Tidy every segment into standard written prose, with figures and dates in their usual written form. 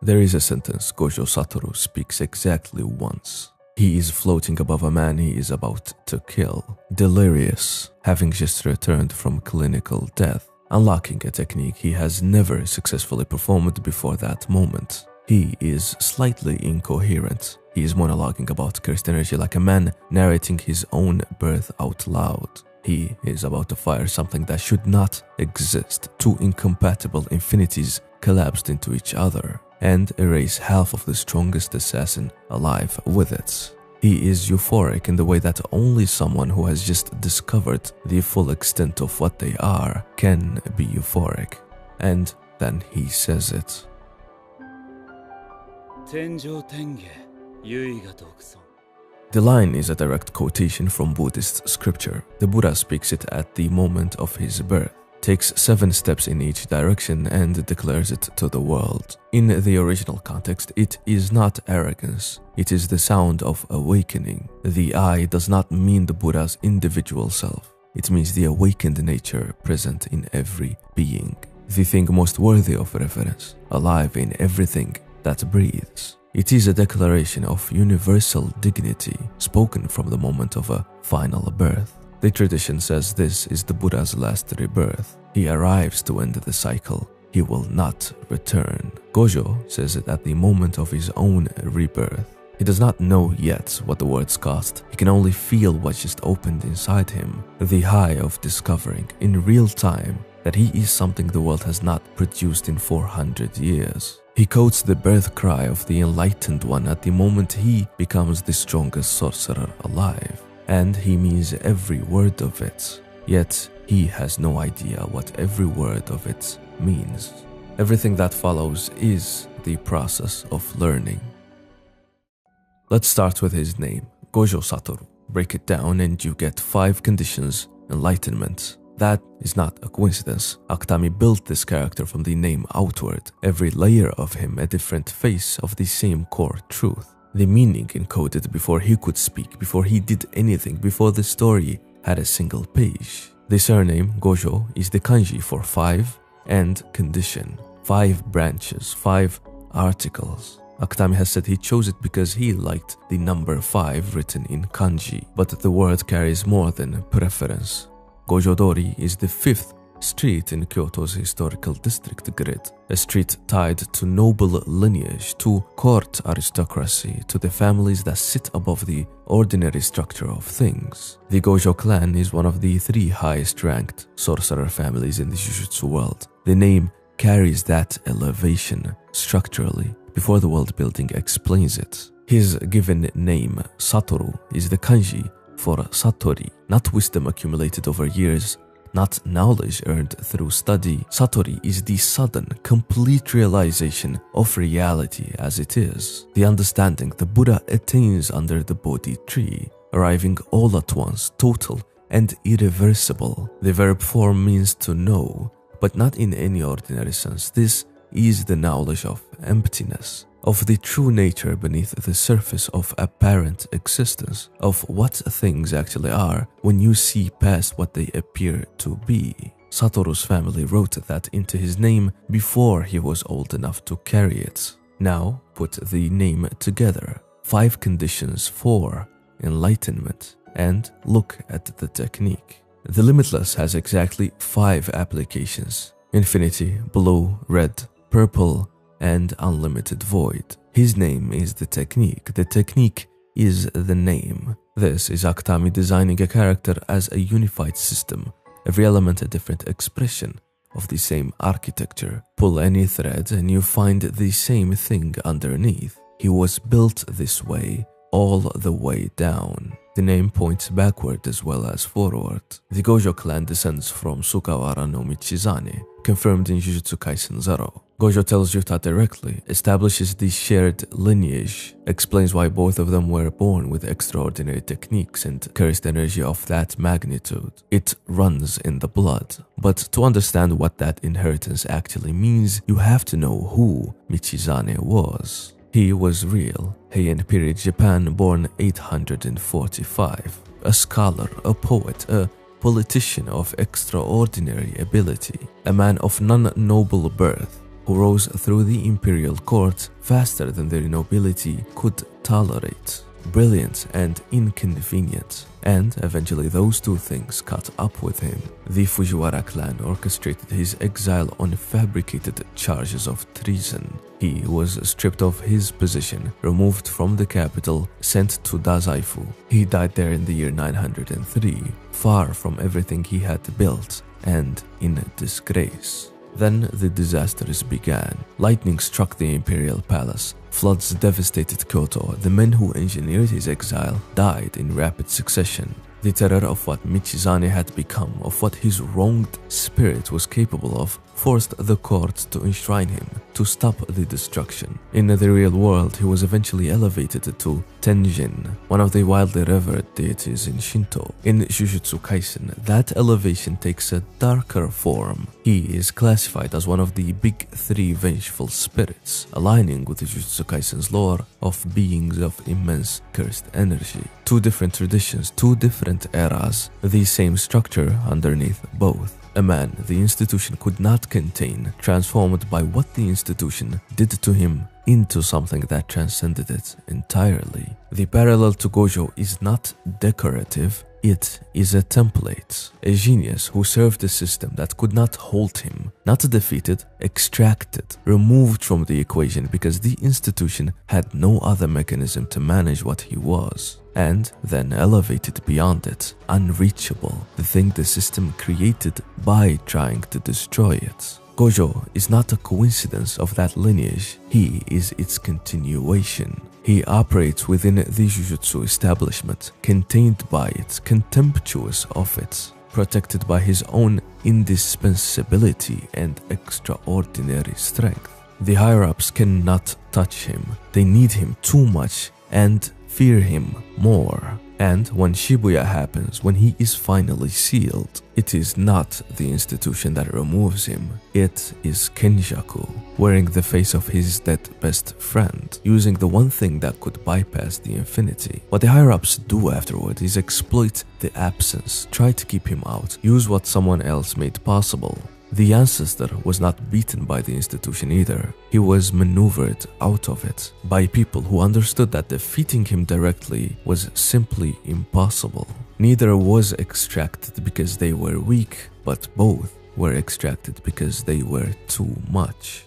There is a sentence Gojo Satoru speaks exactly once. He is floating above a man he is about to kill, delirious, having just returned from clinical death, unlocking a technique he has never successfully performed before that moment. He is slightly incoherent. He is monologuing about cursed energy like a man narrating his own birth out loud. He is about to fire something that should not exist. Two incompatible infinities collapsed into each other and erase half of the strongest assassin alive with it. He is euphoric in the way that only someone who has just discovered the full extent of what they are can be euphoric. And then he says it. The line is a direct quotation from Buddhist scripture. The Buddha speaks it at the moment of his birth, takes 7 steps in each direction and declares it to the world. In the original context, it is not arrogance. It is the sound of awakening. The I does not mean the Buddha's individual self. It means the awakened nature present in every being. The thing most worthy of reverence, alive in everything that breathes. It is a declaration of universal dignity spoken from the moment of a final birth. The tradition says this is the Buddha's last rebirth. He arrives to end the cycle. He will not return. Gojo says it at the moment of his own rebirth. He does not know yet what the words cost. He can only feel what just opened inside him. The high of discovering in real time that he is something the world has not produced in 400 years. He quotes the birth cry of the enlightened one at the moment he becomes the strongest sorcerer alive. And he means every word of it. Yet he has no idea what every word of it means. Everything that follows is the process of learning. Let's start with his name, Gojo Satoru. Break it down and you get 5 conditions: enlightenment. That is not a coincidence. Akutami built this character from the name outward, every layer of him a different face of the same core truth. The meaning encoded before he could speak, before he did anything, before the story had a single page. The surname, Gojo, is the kanji for 5 and condition. 5 branches, 5 articles. Akutami has said he chose it because he liked the number 5 written in kanji, but the word carries more than preference. Gojo-dori is the 5th street in Kyoto's historical district grid, a street tied to noble lineage, to court aristocracy, to the families that sit above the ordinary structure of things. The Gojo clan is one of the 3 highest ranked sorcerer families in the Jujutsu world. The name carries that elevation structurally before the world building explains it. His given name, Satoru, is the kanji for Satori, not wisdom accumulated over years, not knowledge earned through study. Satori is the sudden, complete realization of reality as it is, the understanding the Buddha attains under the Bodhi tree, arriving all at once, total and irreversible. The verb form means to know, but not in any ordinary sense. This is the knowledge of emptiness, of the true nature beneath the surface of apparent existence, of what things actually are when you see past what they appear to be. Satoru's family wrote that into his name before he was old enough to carry it. Now put the name together. 5 conditions for enlightenment, and look at the technique. The Limitless has exactly 5 applications: infinity, blue, red, purple, and unlimited void. His name is the technique. The technique is the name. This is Akutami designing a character as a unified system, every element a different expression of the same architecture. Pull any thread and you find the same thing underneath. He was built this way, all the way down. The name points backward as well as forward. The Gojo clan descends from Sugawara no Michizane, confirmed in Jujutsu Kaisen Zero. Gojo tells Yuta directly, establishes the shared lineage, explains why both of them were born with extraordinary techniques and cursed energy of that magnitude. It runs in the blood. But to understand what that inheritance actually means, you have to know who Michizane was. He was real, Heian period Japan, born 845. A scholar, a poet, a politician of extraordinary ability, a man of non-noble birth, who rose through the imperial court faster than their nobility could tolerate. Brilliant and inconvenient, and eventually those two things caught up with him. The Fujiwara clan orchestrated his exile on fabricated charges of treason. He was stripped of his position, removed from the capital, sent to Dazaifu. He died there in the year 903, far from everything he had built, and in disgrace. Then the disasters began. Lightning struck the imperial palace. Floods devastated Kyoto. The men who engineered his exile died in rapid succession. The terror of what Michizane had become, of what his wronged spirit was capable of, forced the court to enshrine him, to stop the destruction. In the real world, he was eventually elevated to Tenjin, one of the widely revered deities in Shinto. In Jujutsu Kaisen, that elevation takes a darker form. He is classified as one of the big three vengeful spirits, aligning with Jujutsu Kaisen's lore of beings of immense cursed energy. Two different traditions, two different eras, the same structure underneath both. A man the institution could not contain, transformed by what the institution did to him into something that transcended it entirely. The parallel to Gojo is not decorative, it is a template, a genius who served a system that could not hold him, not defeated, extracted, removed from the equation because the institution had no other mechanism to manage what he was, and then elevated beyond it, unreachable, the thing the system created by trying to destroy it. Gojo is not a coincidence of that lineage, he is its continuation. He operates within the Jujutsu establishment, contained by it, contemptuous of it, protected by his own indispensability and extraordinary strength. The higher-ups cannot touch him, they need him too much and fear him more. And when Shibuya happens, when he is finally sealed, it is not the institution that removes him, it is Kenjaku, wearing the face of his dead best friend, using the one thing that could bypass the infinity. What the higher-ups do afterward is exploit the absence, try to keep him out, use what someone else made possible. The ancestor was not beaten by the institution either. He was maneuvered out of it by people who understood that defeating him directly was simply impossible. Neither was extracted because they were weak, but both were extracted because they were too much.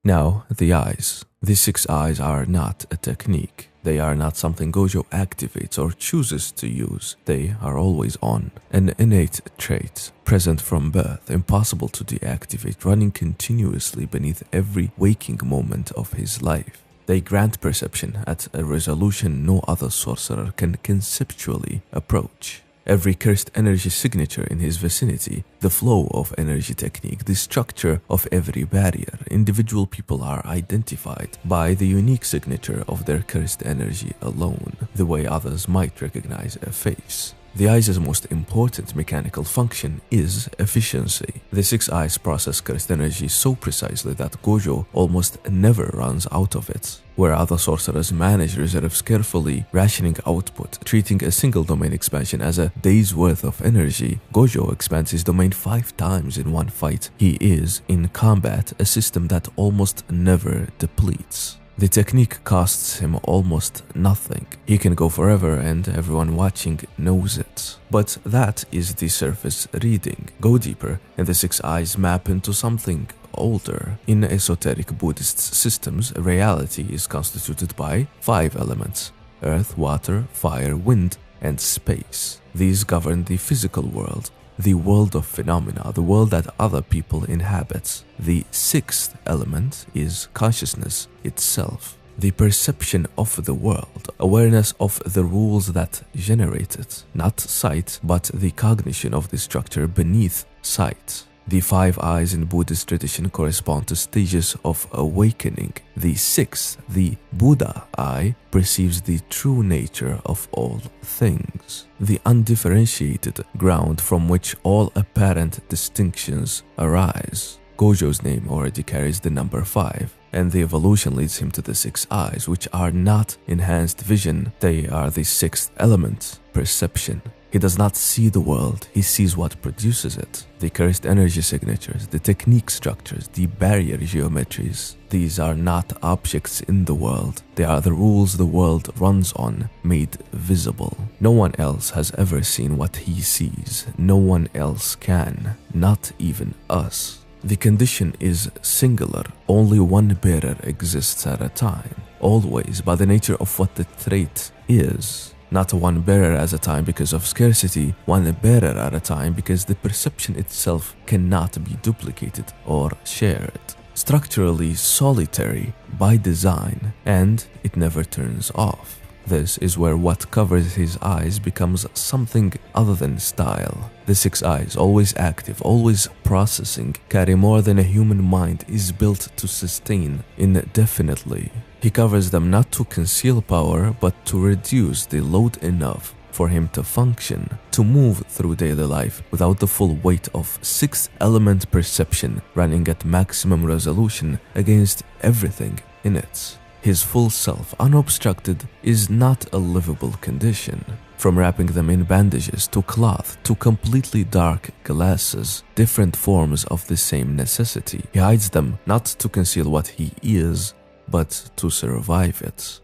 Now, the eyes. The 6 eyes are not a technique. They are not something Gojo activates or chooses to use. They are always on. An innate trait, present from birth, impossible to deactivate, running continuously beneath every waking moment of his life. They grant perception at a resolution no other sorcerer can conceptually approach. Every cursed energy signature in his vicinity, the flow of energy technique, the structure of every barrier, individual people are identified by the unique signature of their cursed energy alone, the way others might recognize a face. The eye's most important mechanical function is efficiency. The 6 eyes process cursed energy so precisely that Gojo almost never runs out of it. Where other sorcerers manage reserves carefully, rationing output, treating a single domain expansion as a day's worth of energy, Gojo expands his domain 5 times in one fight. He is, in combat, a system that almost never depletes. The technique costs him almost nothing. He can go forever and everyone watching knows it. But that is the surface reading. Go deeper and the 6 eyes map into something older. In esoteric Buddhist systems, reality is constituted by 5 elements: earth, water, fire, wind, and space. These govern the physical world, the world of phenomena, the world that other people inhabit. The 6th element is consciousness itself, the perception of the world, awareness of the rules that generate it, not sight, but the cognition of the structure beneath sight. The 5 eyes in Buddhist tradition correspond to stages of awakening. The 6th, the Buddha eye, perceives the true nature of all things, the undifferentiated ground from which all apparent distinctions arise. Gojo's name already carries the number 5, and the evolution leads him to the 6 eyes, which are not enhanced vision, they are the 6th element, perception. He does not see the world, he sees what produces it. The cursed energy signatures, the technique structures, the barrier geometries. These are not objects in the world. They are the rules the world runs on, made visible. No one else has ever seen what he sees. No one else can, not even us. The condition is singular. Only one bearer exists at a time, always by the nature of what the trait is. Not one bearer at a time because of scarcity, one bearer at a time because the perception itself cannot be duplicated or shared. Structurally solitary by design, and it never turns off. This is where what covers his eyes becomes something other than style. The 6 eyes, always active, always processing, carry more than a human mind is built to sustain indefinitely. He covers them not to conceal power, but to reduce the load enough for him to function, to move through daily life without the full weight of 6-element perception running at maximum resolution against everything in it. His full self, unobstructed, is not a livable condition. From wrapping them in bandages to cloth to completely dark glasses, different forms of the same necessity. He hides them not to conceal what he is, but to survive it.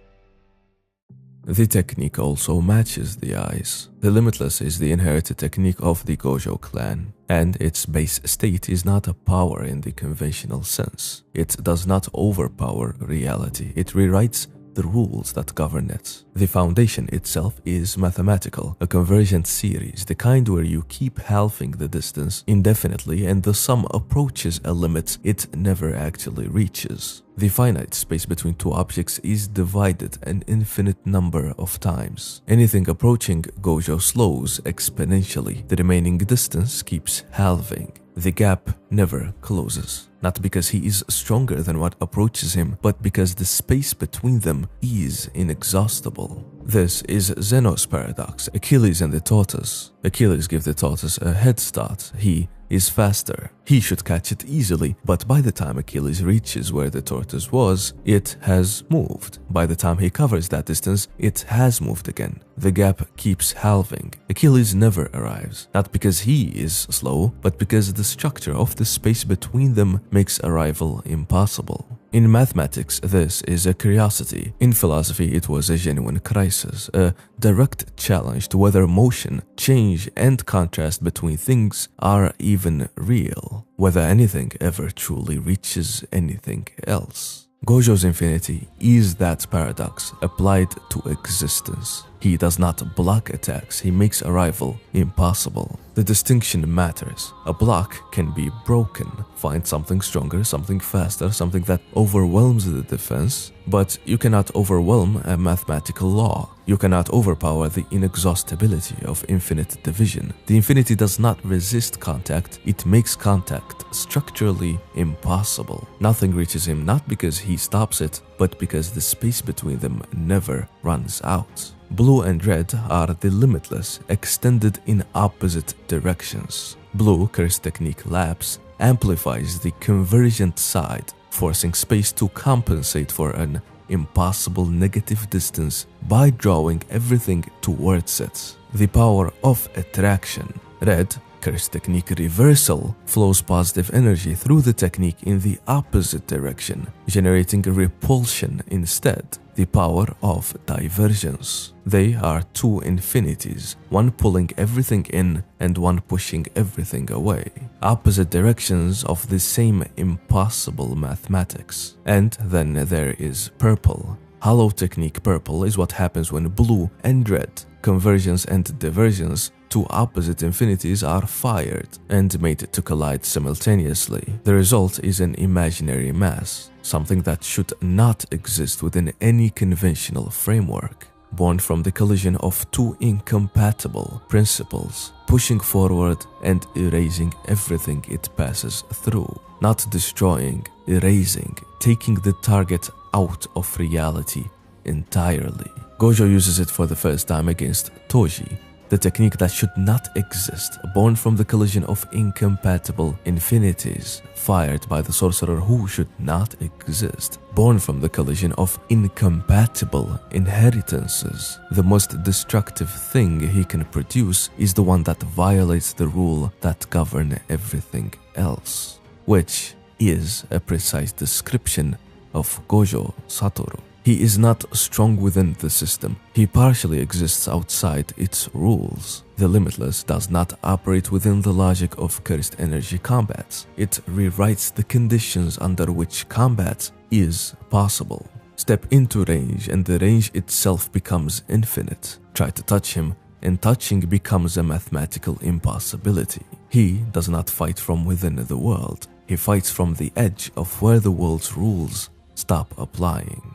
The technique also matches the eyes. The Limitless is the inherited technique of the Gojo clan, and its base state is not a power in the conventional sense. It does not overpower reality, it rewrites the rules that govern it. The foundation itself is mathematical, a convergent series, the kind where you keep halving the distance indefinitely and the sum approaches a limit it never actually reaches. The finite space between two objects is divided an infinite number of times. Anything approaching Gojo slows exponentially. The remaining distance keeps halving. The gap never closes, not because he is stronger than what approaches him, but because the space between them is inexhaustible. This is Zeno's paradox, Achilles and the tortoise. Achilles gives the tortoise a head start. He is faster. He should catch it easily, but by the time Achilles reaches where the tortoise was, it has moved. By the time he covers that distance, it has moved again. The gap keeps halving. Achilles never arrives, not because he is slow, but because the structure of the space between them makes arrival impossible. In mathematics, this is a curiosity. In philosophy, it was a genuine crisis, a direct challenge to whether motion, change, and contrast between things are even real, whether anything ever truly reaches anything else. Gojo's infinity is that paradox applied to existence. He does not block attacks, he makes arrival impossible. The distinction matters. A block can be broken. Find something stronger, something faster, something that overwhelms the defense, but you cannot overwhelm a mathematical law. You cannot overpower the inexhaustibility of infinite division. The infinity does not resist contact, it makes contact structurally impossible. Nothing reaches him not because he stops it, but because the space between them never runs out. Blue and red are the limitless, extended in opposite directions. Blue, cursed technique lapse, amplifies the convergent side, forcing space to compensate for an impossible negative distance by drawing everything towards it. The power of attraction. Red, cursed technique reversal, flows positive energy through the technique in the opposite direction, generating repulsion instead. The power of divergence. They are two infinities, one pulling everything in and one pushing everything away. Opposite directions of the same impossible mathematics. And then there is purple. Hollow technique purple is what happens when blue and red, convergence and divergence, two opposite infinities are fired and made to collide simultaneously. The result is an imaginary mass, something that should not exist within any conventional framework, born from the collision of two incompatible principles, pushing forward and erasing everything it passes through, not destroying, erasing, taking the target out of reality entirely. Gojo uses it for the first time against Toji, the technique that should not exist, born from the collision of incompatible infinities, fired by the sorcerer who should not exist, born from the collision of incompatible inheritances. The most destructive thing he can produce is the one that violates the rule that govern everything else, which is a precise description of Gojo Satoru. He is not strong within the system. He partially exists outside its rules. The Limitless does not operate within the logic of cursed energy combats. It rewrites the conditions under which combat is possible. Step into range and the range itself becomes infinite. Try to touch him and touching becomes a mathematical impossibility. He does not fight from within the world. He fights from the edge of where the world's rules stop applying.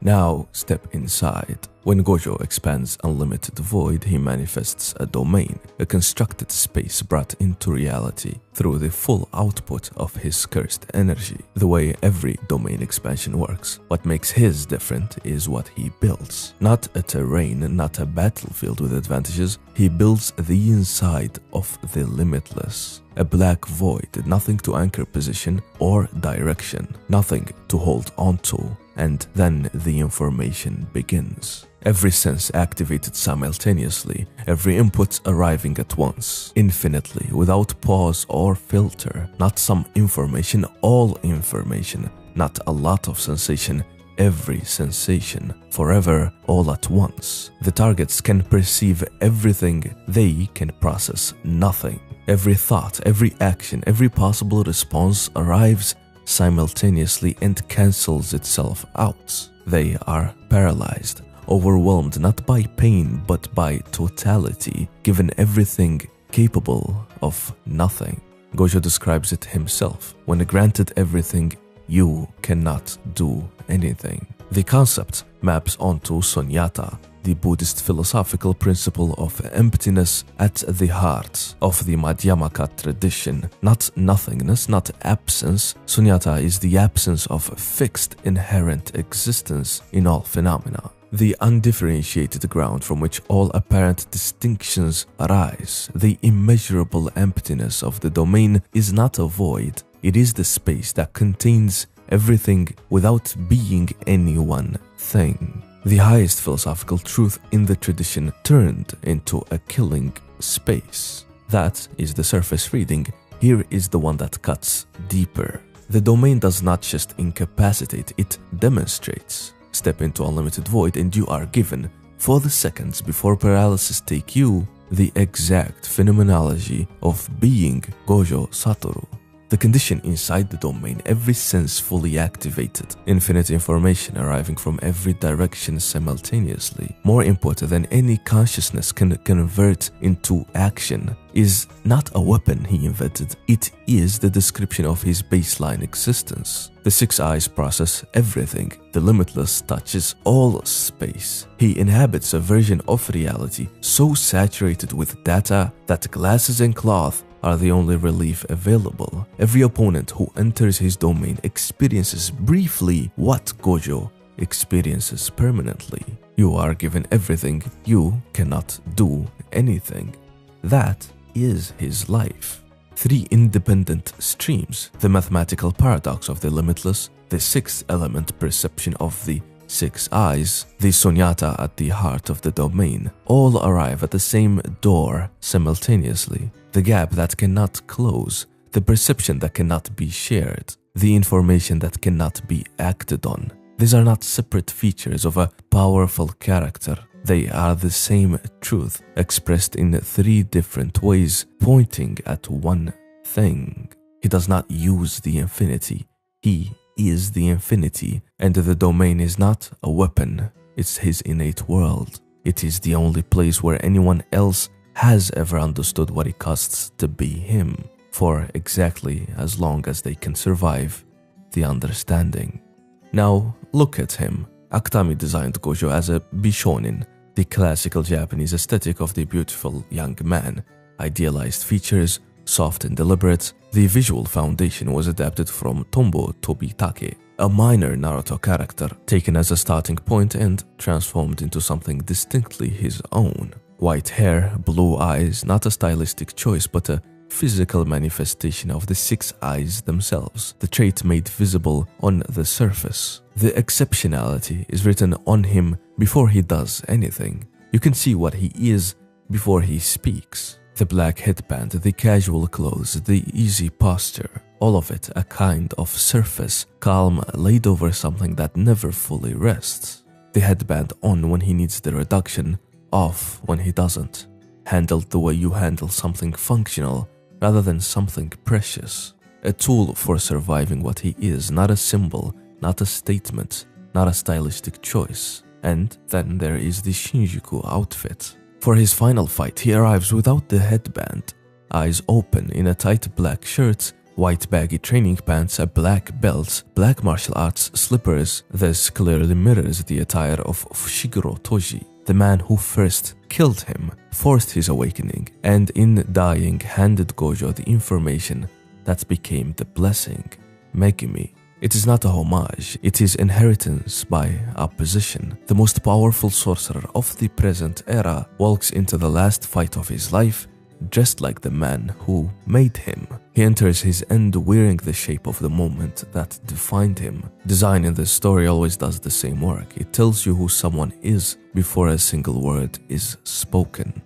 Now step inside. When Gojo expands Unlimited Void, he manifests a domain, a constructed space brought into reality through the full output of his cursed energy. The way every domain expansion works, what makes his different is what he builds. Not a terrain, not a battlefield with advantages, he builds the inside of the Limitless. A black void, nothing to anchor position or direction, nothing to hold onto. And then the information begins. Every sense activated simultaneously, every input arriving at once, infinitely, without pause or filter. Not some information, all information. Not a lot of sensation, every sensation. Forever, all at once. The targets can perceive everything, they can process nothing. Every thought, every action, every possible response arrives simultaneously and cancels itself out. They are paralyzed, overwhelmed not by pain but by totality, given everything capable of nothing. Gojo describes it himself. When granted everything, you cannot do anything. The concept maps onto Sunyata, the Buddhist philosophical principle of emptiness at the heart of the Madhyamaka tradition. Not nothingness, not absence. Sunyata is the absence of fixed inherent existence in all phenomena. The undifferentiated ground from which all apparent distinctions arise. The immeasurable emptiness of the domain is not a void. It is the space that contains everything without being any one thing. The highest philosophical truth in the tradition turned into a killing space. That is the surface reading. Here is the one that cuts deeper. The domain does not just incapacitate, it demonstrates. Step into Unlimited Void and you are given, for the seconds before paralysis take you, the exact phenomenology of being Gojo Satoru. The condition inside the domain, every sense fully activated, infinite information arriving from every direction simultaneously, more input than any consciousness can convert into action, is not a weapon he invented, it is the description of his baseline existence. The six eyes process everything, the Limitless touches all space. He inhabits a version of reality so saturated with data that glasses and cloth are the only relief available. Every opponent who enters his domain experiences briefly what Gojo experiences permanently. You are given everything, you cannot do anything. That is his life. Three independent streams, the mathematical paradox of the Limitless, the sixth element perception of the six eyes, the Sunyata at the heart of the domain, all arrive at the same door simultaneously. The gap that cannot close, the perception that cannot be shared, the information that cannot be acted on. These are not separate features of a powerful character. They are the same truth expressed in three different ways, pointing at one thing. He does not use the infinity. He is the infinity, and the domain is not a weapon. It's his innate world. It is the only place where anyone else has ever understood what it costs to be him, for exactly as long as they can survive the understanding. Now look at him. Akutami designed Gojo as a Bishonin, the classical Japanese aesthetic of the beautiful young man. Idealized features, soft and deliberate, The visual foundation was adapted from Tombo Tobitake, a minor Naruto character taken as a starting point and transformed into something distinctly his own. White hair, blue eyes, not a stylistic choice but a physical manifestation of the 6 eyes themselves, the trait made visible on the surface. The exceptionality is written on him before he does anything. You can see what he is before he speaks. The black headband, the casual clothes, the easy posture, all of it a kind of surface, calm, laid over something that never fully rests. The headband on when he needs the reduction, off when he doesn't. Handled the way you handle something functional rather than something precious. A tool for surviving what he is, not a symbol, not a statement, not a stylistic choice. And then there is the Shinjuku outfit. For his final fight, he arrives without the headband, eyes open in a tight black shirt, white baggy training pants, a black belt, black martial arts slippers. This clearly mirrors the attire of Fushiguro Toji, the man who first killed him, forced his awakening, and in dying handed Gojo the information that became the blessing, Megumi. It is not a homage, it is inheritance by opposition. The most powerful sorcerer of the present era walks into the last fight of his life dressed like the man who made him. He enters his end wearing the shape of the moment that defined him. Design in this story always does the same work. It tells you who someone is before a single word is spoken.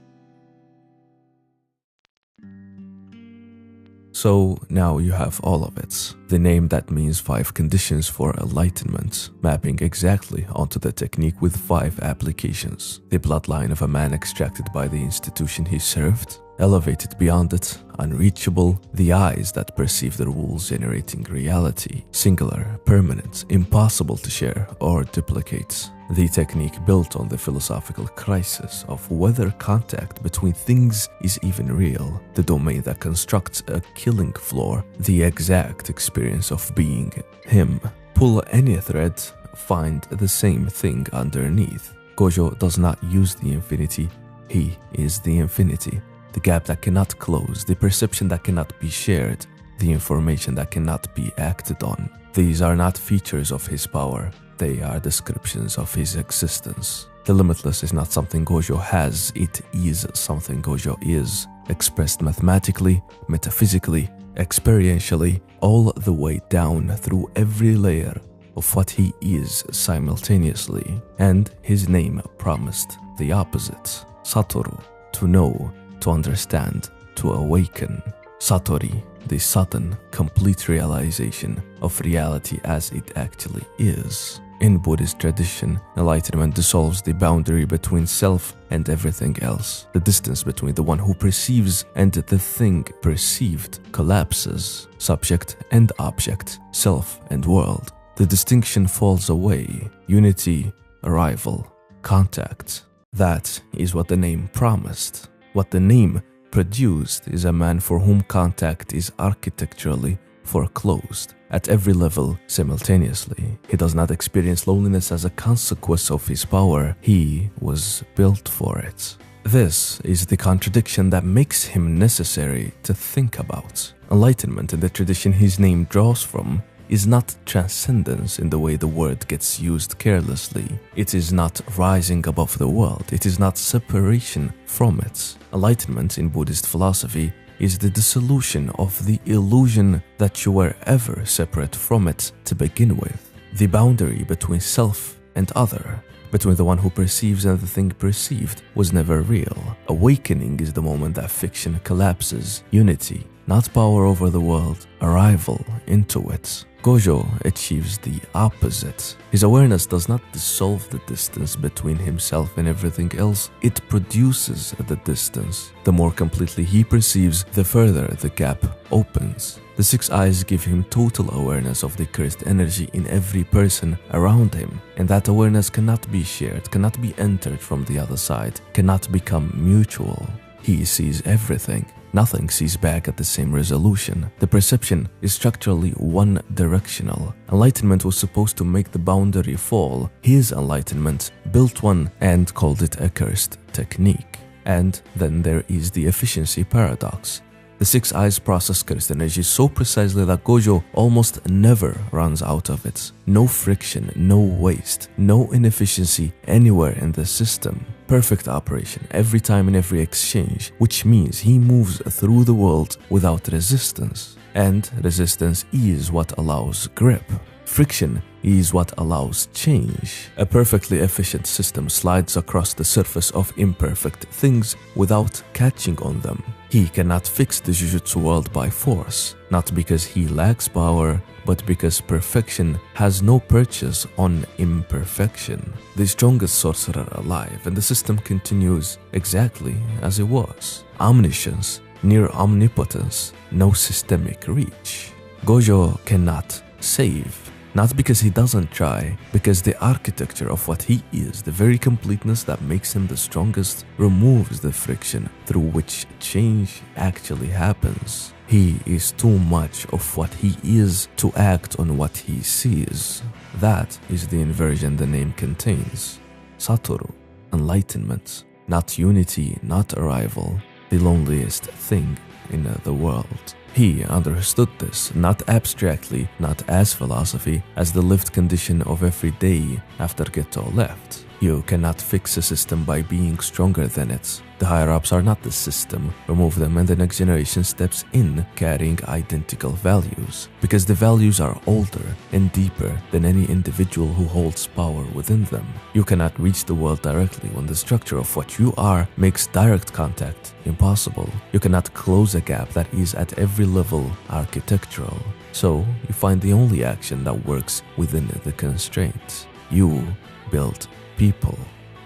So now you have all of it. The name that means 5 conditions for enlightenment, mapping exactly onto the technique with 5 applications. The bloodline of a man extracted by the institution he served, elevated beyond it, unreachable, the eyes that perceive the rules generating reality, singular, permanent, impossible to share or duplicate. The technique built on the philosophical crisis of whether contact between things is even real, the domain that constructs a killing floor, the exact experience of being him. Pull any thread, find the same thing underneath. Gojo does not use the infinity, he is the infinity. The gap that cannot close, the perception that cannot be shared, the information that cannot be acted on. These are not features of his power, they are descriptions of his existence. The limitless is not something Gojo has, it is something Gojo is, expressed mathematically, metaphysically, experientially, all the way down through every layer of what he is simultaneously. And his name promised the opposite. Satoru, to know, to understand, to awaken. Satori, the sudden, complete realization of reality as it actually is. In Buddhist tradition, enlightenment dissolves the boundary between self and everything else. The distance between the one who perceives and the thing perceived collapses. Subject and object, self and world. The distinction falls away. Unity, arrival, contact. That is what the name promised. What the name produced is a man for whom contact is architecturally foreclosed at every level simultaneously. He does not experience loneliness as a consequence of his power. He was built for it. This is the contradiction that makes him necessary to think about. Enlightenment in the tradition his name draws from is not transcendence in the way the word gets used carelessly. It is not rising above the world. It is not separation from it. Enlightenment in Buddhist philosophy is the dissolution of the illusion that you were ever separate from it to begin with. The boundary between self and other, between the one who perceives and the thing perceived, was never real. Awakening is the moment that fiction collapses. Unity, not power over the world, arrival into it. Gojo achieves the opposite. His awareness does not dissolve the distance between himself and everything else, it produces the distance. The more completely he perceives, the further the gap opens. The 6 eyes give him total awareness of the cursed energy in every person around him, and that awareness cannot be shared, cannot be entered from the other side, cannot become mutual. He sees everything. Nothing sees back at the same resolution. The perception is structurally one-directional. Enlightenment was supposed to make the boundary fall. His enlightenment built one and called it a cursed technique. And then there is the efficiency paradox. The Six Eyes process cursed energy so precisely that Gojo almost never runs out of it. No friction, no waste, no inefficiency anywhere in the system. Perfect operation every time in every exchange, which means he moves through the world without resistance. And resistance is what allows grip. Friction is what allows change. A perfectly efficient system slides across the surface of imperfect things without catching on them. He cannot fix the Jujutsu world by force, not because he lacks power, but because perfection has no purchase on imperfection. The strongest sorcerer alive, and the system continues exactly as it was. Omniscience, near omnipotence, no systemic reach. Gojo cannot save. Not because he doesn't try, because the architecture of what he is, the very completeness that makes him the strongest, removes the friction through which change actually happens. He is too much of what he is to act on what he sees. That is the inversion the name contains. Satoru, enlightenment, not unity, not arrival, the loneliest thing in the world. He understood this, not abstractly, not as philosophy, as the lived condition of every day after Geto left. You cannot fix a system by being stronger than it. The higher-ups are not the system. Remove them and the next generation steps in carrying identical values, because the values are older and deeper than any individual who holds power within them. You cannot reach the world directly when the structure of what you are makes direct contact impossible. You cannot close a gap that is at every level architectural. So you find the only action that works within the constraints. You build people.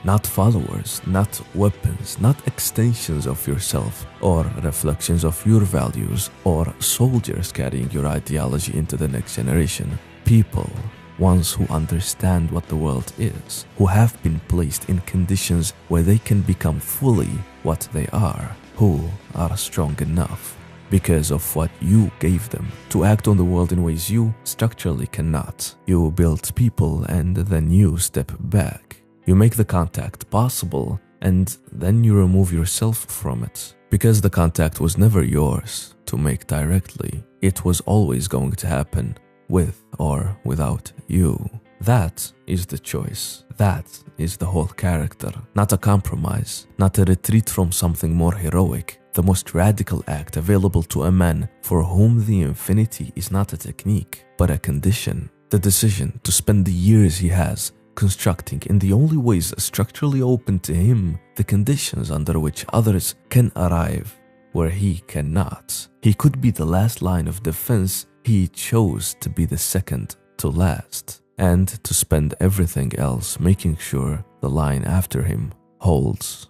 Not followers, not weapons, not extensions of yourself or reflections of your values or soldiers carrying your ideology into the next generation. People, ones who understand what the world is, who have been placed in conditions where they can become fully what they are, who are strong enough because of what you gave them to act on the world in ways you structurally cannot. You build people and then you step back. You make the contact possible and then you remove yourself from it. Because the contact was never yours to make directly, it was always going to happen with or without you. That is the choice. That is the whole character. Not a compromise, not a retreat from something more heroic. The most radical act available to a man for whom the infinity is not a technique, but a condition. The decision to spend the years he has constructing in the only ways structurally open to him the conditions under which others can arrive where he cannot. He could be the last line of defense. He chose to be the second to last and to spend everything else making sure the line after him holds.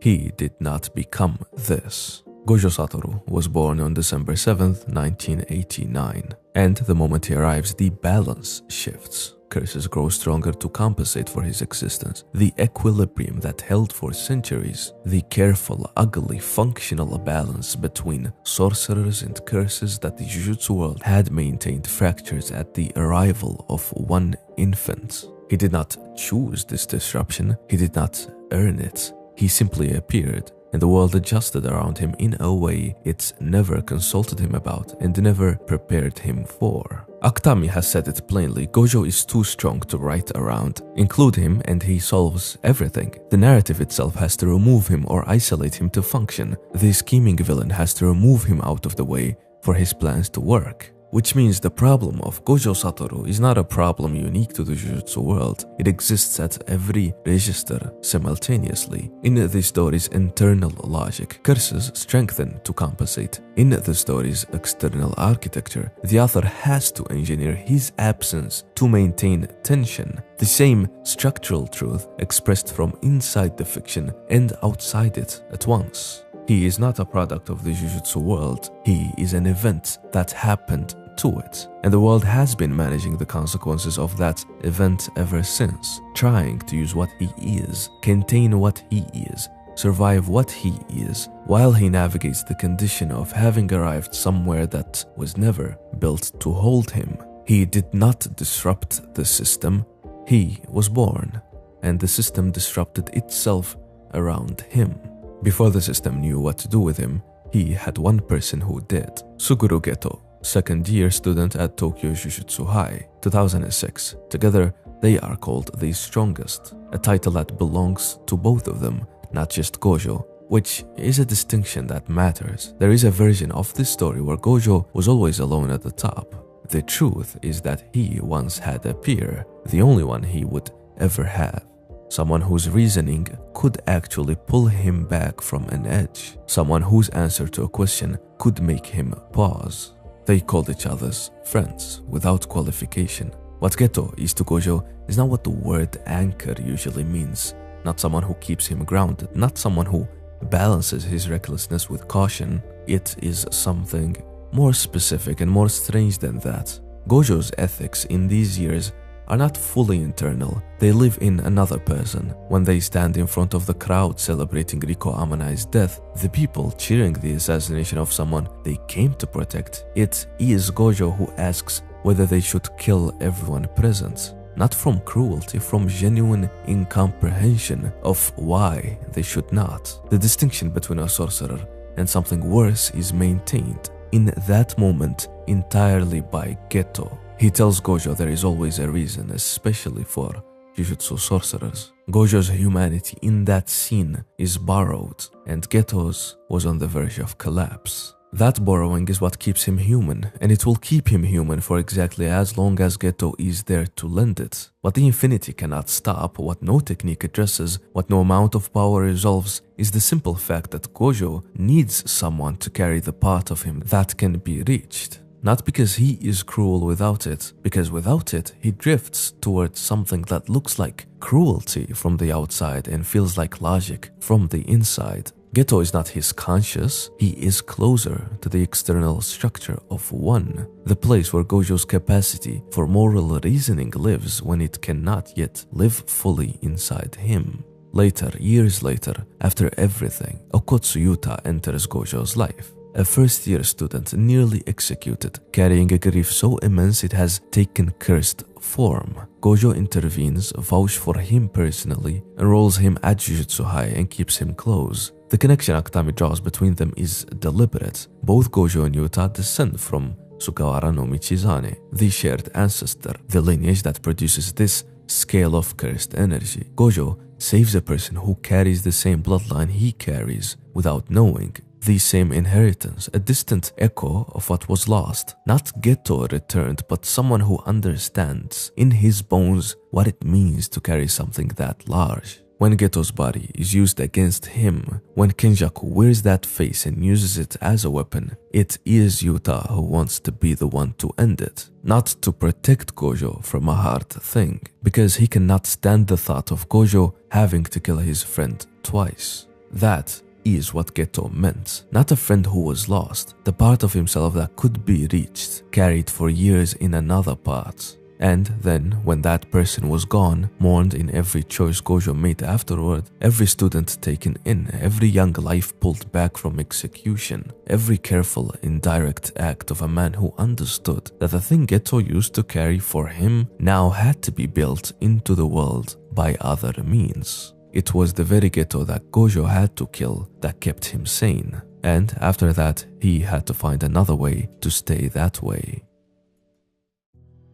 He did not become this. Gojo Satoru was born on December 7th, 1989, and the moment he arrives, the balance shifts. Curses grow stronger to compensate for his existence. The equilibrium that held for centuries, the careful, ugly, functional balance between sorcerers and curses that the Jujutsu world had maintained fractures at the arrival of one infant. He did not choose this disruption, he did not earn it. He simply appeared, and the world adjusted around him in a way it never consulted him about and never prepared him for. Akutami has said it plainly, Gojo is too strong to write around. Include him and he solves everything. The narrative itself has to remove him or isolate him to function. The scheming villain has to remove him out of the way for his plans to work. Which means the problem of Gojo Satoru is not a problem unique to the Jujutsu world. It exists at every register simultaneously. In the story's internal logic, curses strengthen to compensate. In the story's external architecture, the author has to engineer his absence to maintain tension. The same structural truth expressed from inside the fiction and outside it at once. He is not a product of the Jujutsu world, he is an event that happened to it, and the world has been managing the consequences of that event ever since, trying to use what he is, contain what he is, survive what he is, while he navigates the condition of having arrived somewhere that was never built to hold him. He did not disrupt the system, he was born, and the system disrupted itself around him. Before the system knew what to do with him, he had one person who did. Suguru Geto, second-year student at Tokyo Jujutsu High, 2006. Together, they are called the Strongest, a title that belongs to both of them, not just Gojo, which is a distinction that matters. There is a version of this story where Gojo was always alone at the top. The truth is that he once had a peer, the only one he would ever have. Someone whose reasoning could actually pull him back from an edge. Someone whose answer to a question could make him pause. They called each other's friends without qualification. What Geto is to Gojo is not what the word anchor usually means. Not someone who keeps him grounded, not someone who balances his recklessness with caution. It is something more specific and more strange than that. Gojo's ethics in these years are not fully internal. They live in another person. When they stand in front of the crowd celebrating Riko Amanai's death, the people cheering the assassination of someone they came to protect, it is Gojo who asks whether they should kill everyone present. Not from cruelty, from genuine incomprehension of why they should not. The distinction between a sorcerer and something worse is maintained in that moment entirely by Geto. He tells Gojo there is always a reason, especially for Jujutsu sorcerers. Gojo's humanity in that scene is borrowed, and Geto's was on the verge of collapse. That borrowing is what keeps him human, and it will keep him human for exactly as long as Geto is there to lend it. What the infinity cannot stop, what no technique addresses, what no amount of power resolves, is the simple fact that Gojo needs someone to carry the part of him that can be reached. Not because he is cruel without it, because without it, he drifts towards something that looks like cruelty from the outside and feels like logic from the inside. Geto is not his conscious, he is closer to the external structure of one, the place where Gojo's capacity for moral reasoning lives when it cannot yet live fully inside him. Later, years later, after everything, Okotsu Yuta enters Gojo's life. A first-year student nearly executed, carrying a grief so immense it has taken cursed form. Gojo intervenes, vouches for him personally, enrolls him at Jujutsu High and keeps him close. The connection Akutami draws between them is deliberate. Both Gojo and Yuta descend from Sugawara no Michizane, the shared ancestor, the lineage that produces this scale of cursed energy. Gojo saves a person who carries the same bloodline he carries without knowing. The same inheritance, a distant echo of what was lost. Not Geto returned, but someone who understands in his bones what it means to carry something that large. When Geto's body is used against him, when Kenjaku wears that face and uses it as a weapon, it is Yuta who wants to be the one to end it, not to protect Gojo from a hard thing, because he cannot stand the thought of Gojo having to kill his friend twice. That is what Geto meant. Not a friend who was lost, the part of himself that could be reached, carried for years in another part. And then, when that person was gone, mourned in every choice Gojo made afterward, every student taken in, every young life pulled back from execution, every careful, indirect act of a man who understood that the thing Geto used to carry for him now had to be built into the world by other means. It was the very Geto that Gojo had to kill that kept him sane, and after that, he had to find another way to stay that way.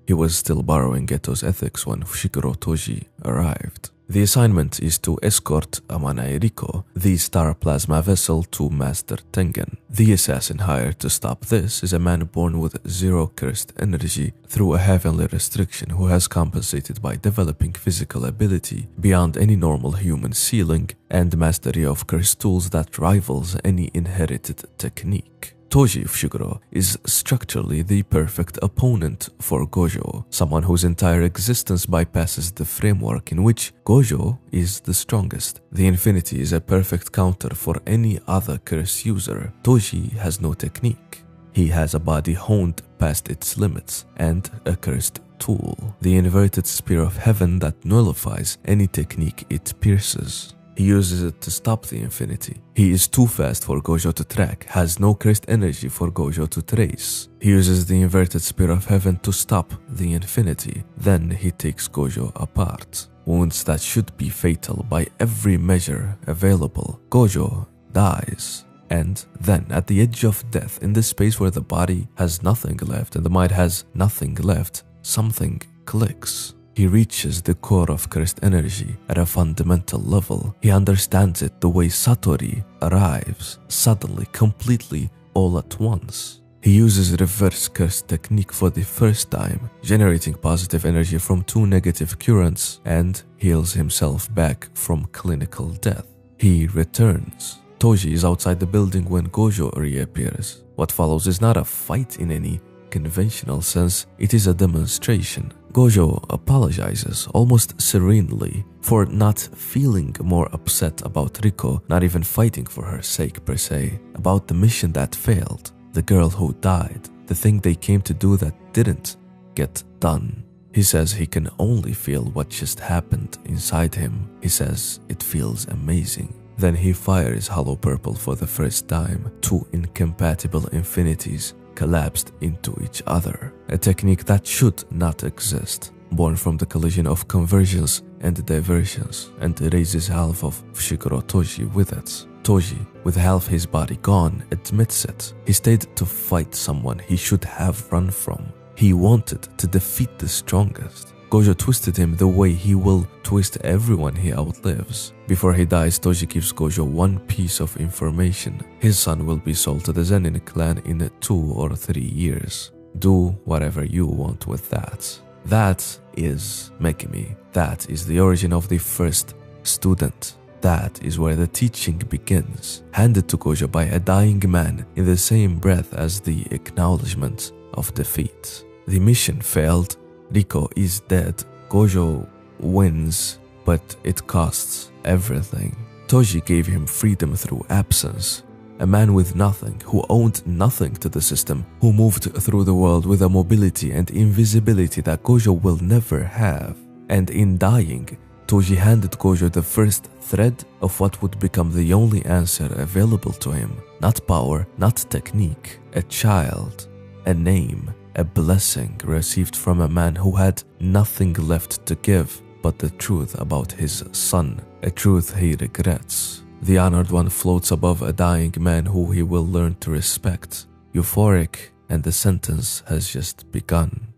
He was still borrowing Geto's ethics when Fushiguro Toji arrived. The assignment is to escort Amanai Riko, the star plasma vessel, to Master Tengen. The assassin hired to stop this is a man born with zero cursed energy through a heavenly restriction who has compensated by developing physical ability beyond any normal human ceiling and mastery of cursed tools that rivals any inherited technique. Toji Fushiguro is structurally the perfect opponent for Gojo, someone whose entire existence bypasses the framework in which Gojo is the strongest. The infinity is a perfect counter for any other curse user. Toji has no technique. He has a body honed past its limits and a cursed tool, the inverted spear of heaven that nullifies any technique it pierces. He uses it to stop the infinity. He is too fast for Gojo to track, has no cursed energy for Gojo to trace. He uses the inverted spear of heaven to stop the infinity. Then he takes Gojo apart. Wounds that should be fatal by every measure available. Gojo dies. And then, at the edge of death, in the space where the body has nothing left and the mind has nothing left, something clicks. He reaches the core of cursed energy at a fundamental level. He understands it the way Satori arrives, suddenly, completely, all at once. He uses reverse curse technique for the first time, generating positive energy from 2 negative currents, and heals himself back from clinical death. He returns. Toji is outside the building when Gojo reappears. What follows is not a fight in any conventional sense, it is a demonstration. Gojo apologizes almost serenely for not feeling more upset about Riko, not even fighting for her sake per se, about the mission that failed, the girl who died, the thing they came to do that didn't get done. He says he can only feel what just happened inside him. He says it feels amazing. Then he fires Hollow Purple for the first time. 2 incompatible infinities collapsed into each other, a technique that should not exist, born from the collision of conversions and diversions, and raises half of Fushiguro Toji with it. Toji, with half his body gone, admits it. He stayed to fight someone he should have run from. He wanted to defeat the strongest. Gojo twisted him the way he will twist everyone he outlives. Before he dies, Toji gives Gojo one piece of information. His son will be sold to the Zenin clan in 2 or 3 years. Do whatever you want with that. That is Megumi. That is the origin of the first student. That is where the teaching begins, handed to Gojo by a dying man in the same breath as the acknowledgement of defeat. The mission failed. Riko is dead. Gojo wins, but it costs everything. Toji gave him freedom through absence. A man with nothing, who owned nothing to the system, who moved through the world with a mobility and invisibility that Gojo will never have. And in dying, Toji handed Gojo the first thread of what would become the only answer available to him. Not power, not technique, a child, a name, a blessing received from a man who had nothing left to give but the truth about his son, a truth he regrets. The honored one floats above a dying man who he will learn to respect. Euphoric, and the sentence has just begun.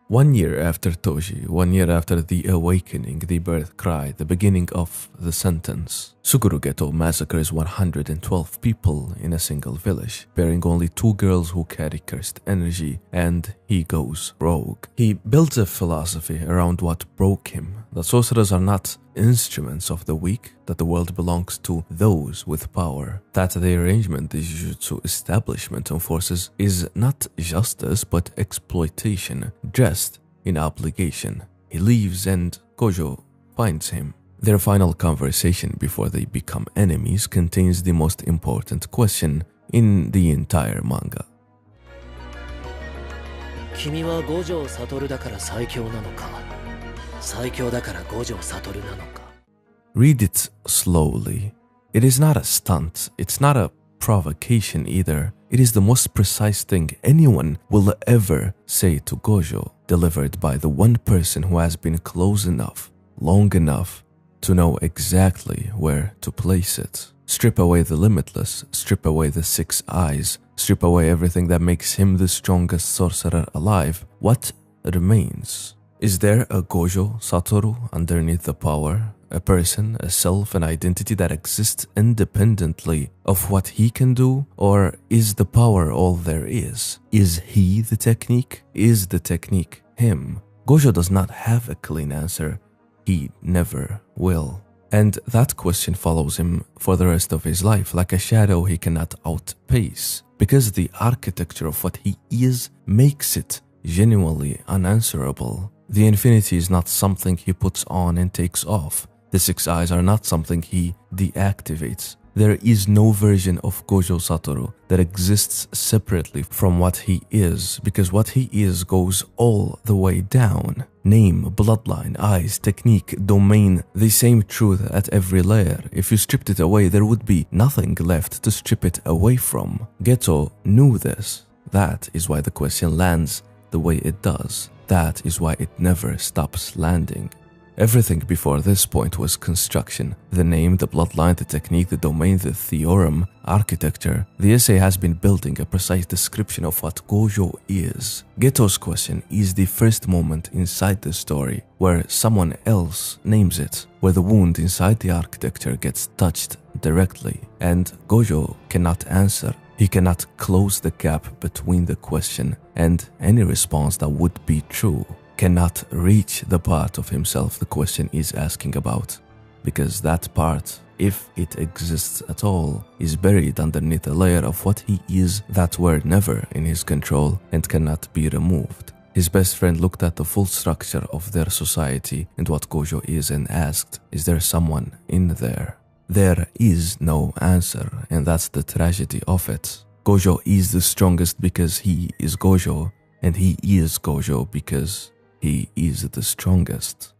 1 year after Toji, 1 year after the awakening, the birth cry, the beginning of the sentence, Suguru Geto massacres 112 people in a single village, bearing only 2 girls who carry cursed energy, and he goes rogue. He builds a philosophy around what broke him, that sorcerers are not instruments of the weak, that the world belongs to those with power, that the arrangement the Jujutsu establishment enforces is not justice but exploitation, dressed in obligation. He leaves and Gojo finds him. Their final conversation before they become enemies contains the most important question in the entire manga. 君は五条悟だから最強なのか、最強だから五条悟なのか。 Read it slowly. It is not a stunt, it's not a provocation either. It is the most precise thing anyone will ever say to Gojo, delivered by the one person who has been close enough, long enough, to know exactly where to place it. Strip away the limitless, strip away the 6 eyes, strip away everything that makes him the strongest sorcerer alive. What remains? Is there a Gojo Satoru underneath the power? A person, a self, an identity that exists independently of what he can do? Or is the power all there is? Is he the technique? Is the technique him? Gojo does not have a clean answer. He never will. And that question follows him for the rest of his life, like a shadow he cannot outpace, because the architecture of what he is makes it genuinely unanswerable. The infinity is not something he puts on and takes off. The 6 eyes are not something he deactivates. There is no version of Gojo Satoru that exists separately from what he is, because what he is goes all the way down. Name, bloodline, eyes, technique, domain, the same truth at every layer. If you stripped it away, there would be nothing left to strip it away from. Geto knew this. That is why the question lands the way it does. That is why it never stops landing. Everything before this point was construction. The name, the bloodline, the technique, the domain, the theorem, architecture. The essay has been building a precise description of what Gojo is. Geto's question is the first moment inside the story where someone else names it, where the wound inside the architecture gets touched directly, and Gojo cannot answer. He cannot close the gap between the question and any response that would be true, cannot reach the part of himself the question is asking about, because that part, if it exists at all, is buried underneath a layer of what he is that were never in his control and cannot be removed. His best friend looked at the full structure of their society and what Gojo is and asked, is there someone in there? There is no answer, and that's the tragedy of it. Gojo is the strongest because he is Gojo, and he is Gojo because he is the strongest.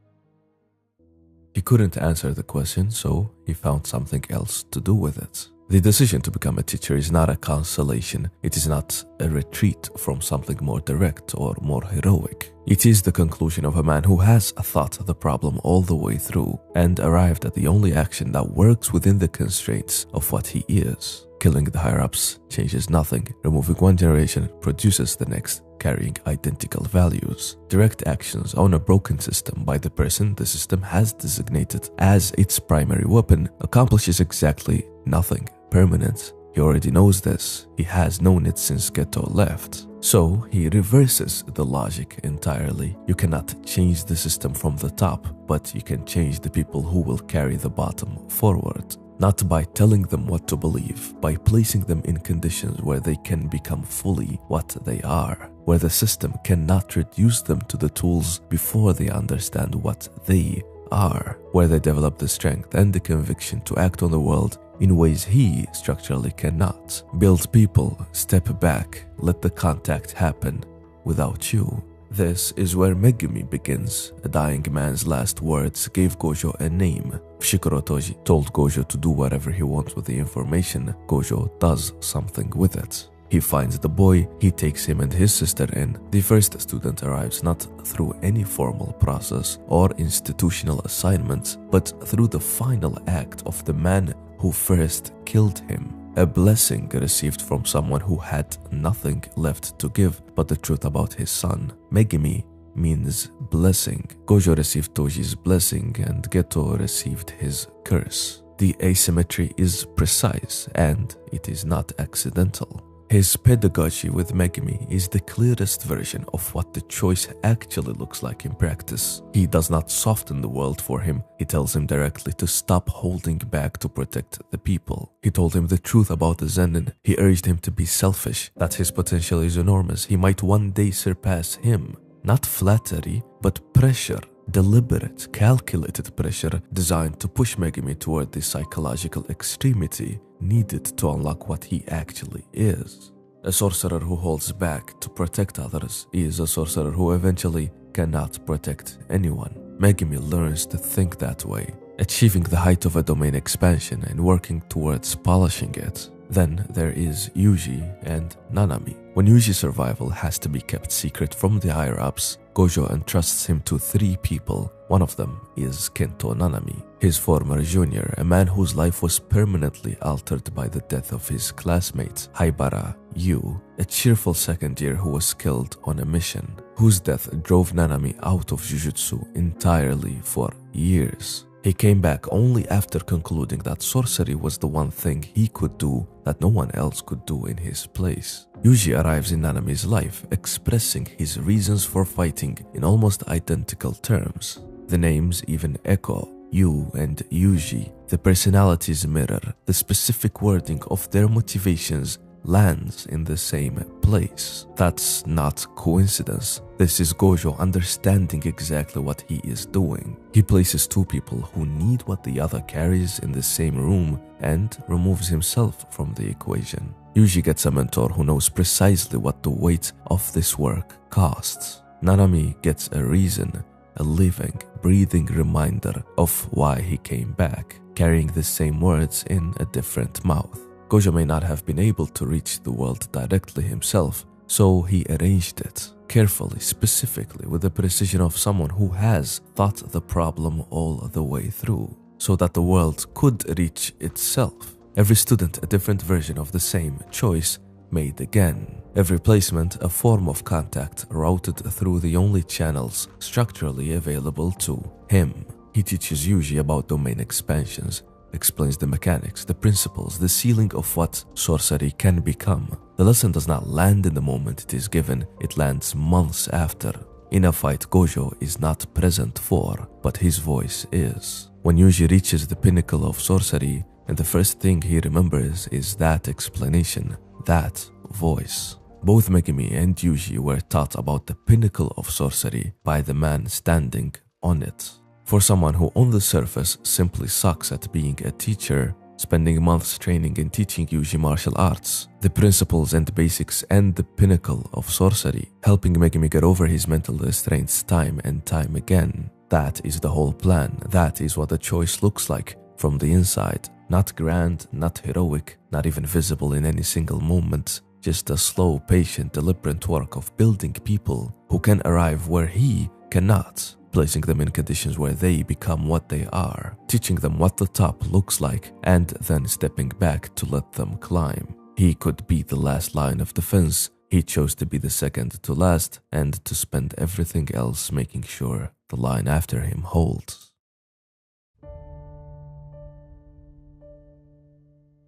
He couldn't answer the question, so he found something else to do with it. The decision to become a teacher is not a consolation. It is not a retreat from something more direct or more heroic. It is the conclusion of a man who has thought the problem all the way through and arrived at the only action that works within the constraints of what he is. Killing the higher-ups changes nothing. Removing one generation produces the next, carrying identical values. Direct actions on a broken system by the person the system has designated as its primary weapon accomplishes exactly nothing permanent. He already knows this. He has known it since Geto left. So he reverses the logic entirely. You cannot change the system from the top, but you can change the people who will carry the bottom forward. Not by telling them what to believe, by placing them in conditions where they can become fully what they are, where the system cannot reduce them to the tools before they understand what they are, where they develop the strength and the conviction to act on the world in ways he structurally cannot. Build people, step back, let the contact happen without you. This is where Megumi begins. A dying man's last words gave Gojo a name. Shikoro Toji told Gojo to do whatever he wants with the information. Gojo does something with it. He finds the boy, he takes him and his sister in. The first student arrives not through any formal process or institutional assignment, but through the final act of the man who first killed him. A blessing received from someone who had nothing left to give but the truth about his son. Megumi means blessing. Gojo received Toji's blessing and Geto received his curse. The asymmetry is precise and it is not accidental. His pedagogy with Megumi is the clearest version of what the choice actually looks like in practice. He does not soften the world for him. He tells him directly to stop holding back to protect the people. He told him the truth about the Zenin. He urged him to be selfish, that his potential is enormous. He might one day surpass him. Not flattery, but pressure. Deliberate, calculated pressure designed to push Megumi toward the psychological extremity needed to unlock what he actually is. A sorcerer who holds back to protect others is a sorcerer who eventually cannot protect anyone. Megumi learns to think that way, achieving the height of a domain expansion and working towards polishing it. Then there is Yuji and Nanami. When Yuji's survival has to be kept secret from the higher-ups, Gojo entrusts him to 3 people. One of them is Kento Nanami, his former junior, a man whose life was permanently altered by the death of his classmate, Haibara Yu, a cheerful second year who was killed on a mission, whose death drove Nanami out of Jujutsu entirely for years. He came back only after concluding that sorcery was the one thing he could do that no one else could do in his place. Yuji arrives in Nanami's life, expressing his reasons for fighting in almost identical terms. The names even echo Yu and Yuji. The personalities mirror. The specific wording of their motivations lands in the same place. That's not coincidence. This is Gojo understanding exactly what he is doing. He places 2 people who need what the other carries in the same room and removes himself from the equation. Yuji gets a mentor who knows precisely what the weight of this work costs. Nanami gets a reason, a living, breathing reminder of why he came back, carrying the same words in a different mouth. Gojo may not have been able to reach the world directly himself, So he arranged it carefully, specifically, with the precision of someone who has thought the problem all the way through, so that the world could reach itself. Every student a different version of the same choice made again. Every placement a form of contact routed through the only channels structurally available to him. He teaches Yuji about domain expansions, explains the mechanics, the principles, the ceiling of what sorcery can become. The lesson does not land in the moment it is given, it lands months after. In a fight Gojo is not present for, but his voice is. When Yuji reaches the pinnacle of sorcery, and the first thing he remembers is that explanation, that voice. Both Megumi and Yuji were taught about the pinnacle of sorcery by the man standing on it. For someone who on the surface simply sucks at being a teacher, spending months training and teaching Yuji martial arts, the principles and basics and the pinnacle of sorcery, helping Megumi get over his mental restraints time and time again. That is the whole plan. That is what the choice looks like from the inside. Not grand, not heroic, not even visible in any single moment. Just a slow, patient, deliberate work of building people who can arrive where he cannot, placing them in conditions where they become what they are, teaching them what the top looks like, and then stepping back to let them climb. He could be the last line of defense. He chose to be the second to last and to spend everything else making sure the line after him holds.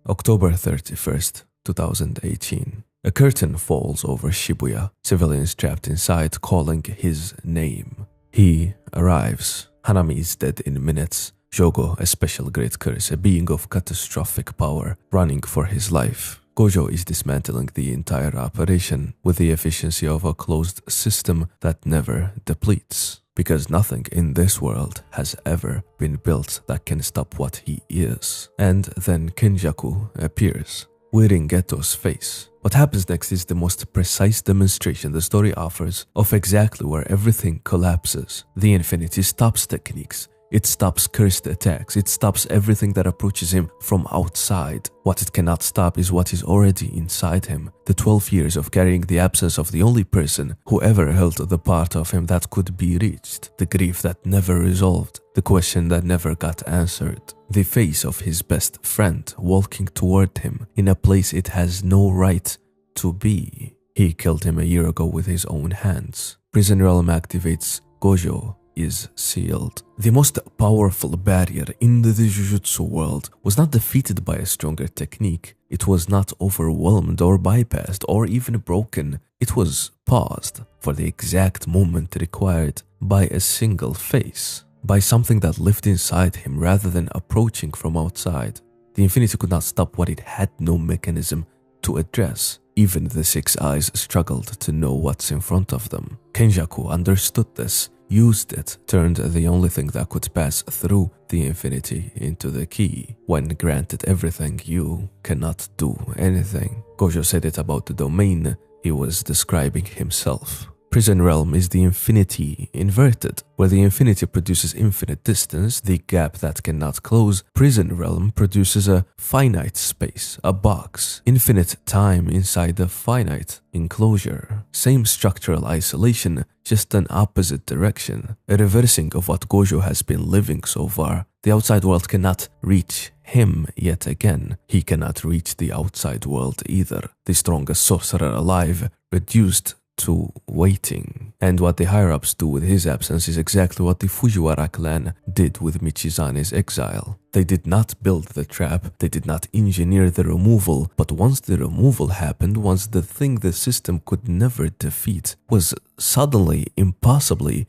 October 31st, 2018. A curtain falls over Shibuya, civilians trapped inside calling his name. He arrives. Hanami is dead in minutes. Shogo, a special great curse, a being of catastrophic power, running for his life. Gojo is dismantling the entire operation with the efficiency of a closed system that never depletes. Because nothing in this world has ever been built that can stop what he is. And then Kenjaku appears, wearing Geto's face. What happens next is the most precise demonstration the story offers of exactly where everything collapses. The Infinity stops techniques. It stops cursed attacks. It stops everything that approaches him from outside. What it cannot stop is what is already inside him. The 12 years of carrying the absence of the only person who ever held the part of him that could be reached. The grief that never resolved. The question that never got answered. The face of his best friend walking toward him in a place it has no right to be. He killed him a year ago with his own hands. Prison Realm activates. Gojo is sealed. The most powerful barrier in the Jujutsu world was not defeated by a stronger technique. It was not overwhelmed or bypassed or even broken. It was paused for the exact moment required by a single face, by something that lived inside him rather than approaching from outside. The Infinity could not stop what it had no mechanism to address. Even the Six Eyes struggled to know what's in front of them. Kenjaku understood this, used it, turned the only thing that could pass through the Infinity into the key. When granted everything, you cannot do anything. Gojo said it about the domain. He was describing himself. Prison Realm is the Infinity inverted. Where the Infinity produces infinite distance, the gap that cannot close, Prison Realm produces a finite space, a box, infinite time inside a finite enclosure. Same structural isolation, just an opposite direction, a reversing of what Gojo has been living so far. The outside world cannot reach him yet again. He cannot reach the outside world either. The strongest sorcerer alive, reduced to waiting. And what the higher-ups do with his absence is exactly what the Fujiwara clan did with Michizane's exile. They did not build the trap, they did not engineer the removal, but once the removal happened, once the thing the system could never defeat was suddenly, impossibly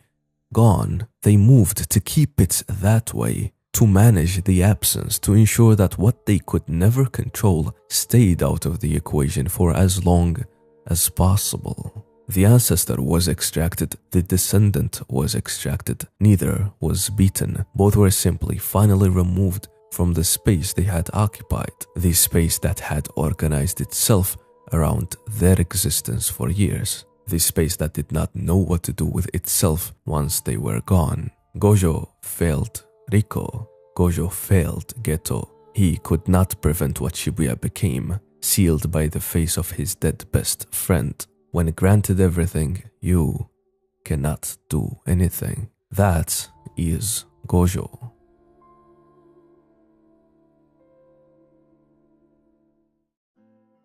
gone, they moved to keep it that way, to manage the absence, to ensure that what they could never control stayed out of the equation for as long as possible. The ancestor was extracted, the descendant was extracted. Neither was beaten. Both were simply finally removed from the space they had occupied, the space that had organized itself around their existence for years, the space that did not know what to do with itself once they were gone. Gojo failed Riko. Gojo failed Geto. He could not prevent what Shibuya became, sealed by the face of his dead best friend. When granted everything, you cannot do anything. That is Gojo.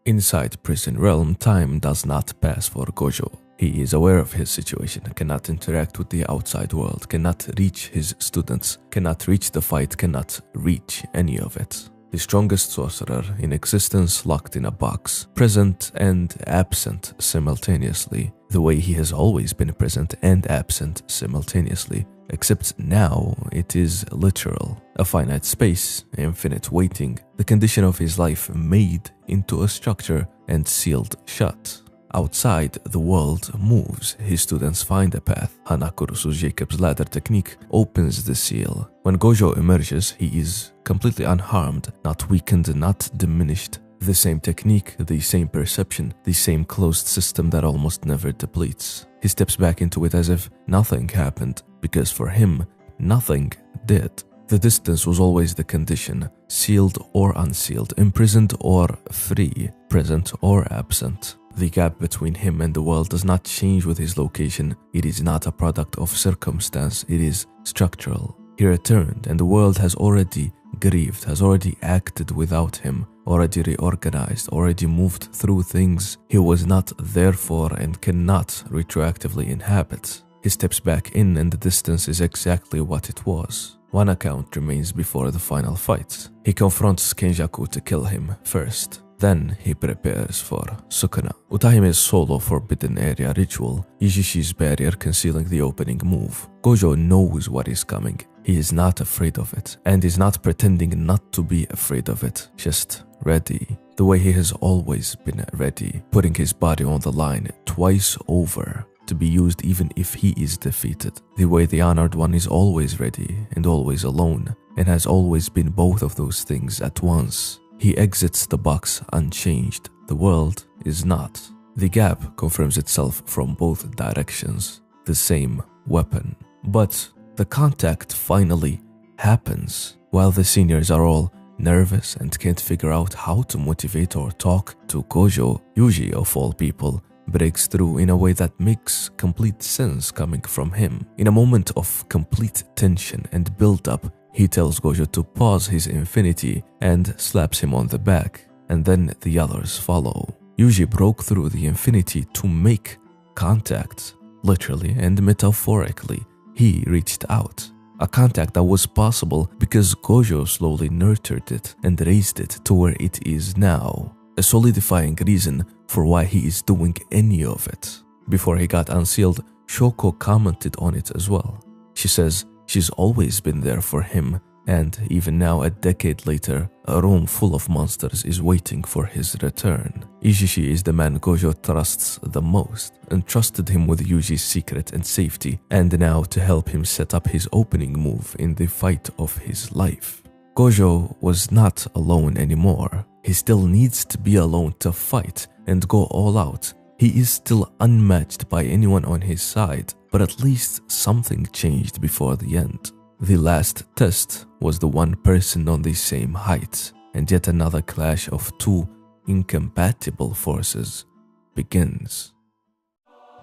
Inside Prison Realm, time does not pass for Gojo. He is aware of his situation, cannot interact with the outside world, cannot reach his students, cannot reach the fight, cannot reach any of it. The strongest sorcerer in existence, locked in a box, present and absent simultaneously, the way he has always been present and absent simultaneously, except now it is literal. A finite space, infinite waiting, the condition of his life made into a structure and sealed shut. Outside, the world moves. His students find a path. Hanakurusu's Jacob's Ladder technique opens the seal. When Gojo emerges, he is completely unharmed, not weakened, not diminished. The same technique, the same perception, the same closed system that almost never depletes. He steps back into it as if nothing happened, because for him, nothing did. The distance was always the condition, sealed or unsealed, imprisoned or free, present or absent. The gap between him and the world does not change with his location. It is not a product of circumstance, it is structural. He returned and the world has already grieved, has already acted without him, already reorganized, already moved through things he was not there for and cannot retroactively inhabit. He steps back in and the distance is exactly what it was. One account remains before the final fight. He confronts Kenjaku to kill him first. Then he prepares for Sukuna. Utahime's solo forbidden area ritual, Ijishi's barrier concealing the opening move. Gojo knows what is coming. He is not afraid of it, and is not pretending not to be afraid of it, just ready. The way he has always been ready, putting his body on the line twice over, to be used even if he is defeated. The way the Honored One is always ready and always alone, and has always been both of those things at once. He exits the box unchanged. The world is not. The gap confirms itself from both directions. The same weapon. But the contact finally happens. While the seniors are all nervous and can't figure out how to motivate or talk to Gojo, Yuji, of all people, breaks through in a way that makes complete sense coming from him. In a moment of complete tension and build-up, he tells Gojo to pause his infinity and slaps him on the back, and then the others follow. Yuji broke through the infinity to make contact. Literally and metaphorically, he reached out. A contact that was possible because Gojo slowly nurtured it and raised it to where it is now. A solidifying reason for why he is doing any of it. Before he got unsealed, Shoko commented on it as well. She says she's always been there for him, and even now, a decade later, a room full of monsters is waiting for his return. Ijishi is the man Gojo trusts the most, and trusted him with Yuji's secret and safety, and now to help him set up his opening move in the fight of his life. Gojo was not alone anymore. He still needs to be alone to fight and go all out. He is still unmatched by anyone on his side, but at least something changed before the end. The last test was the one person on the same height, and yet another clash of two incompatible forces begins.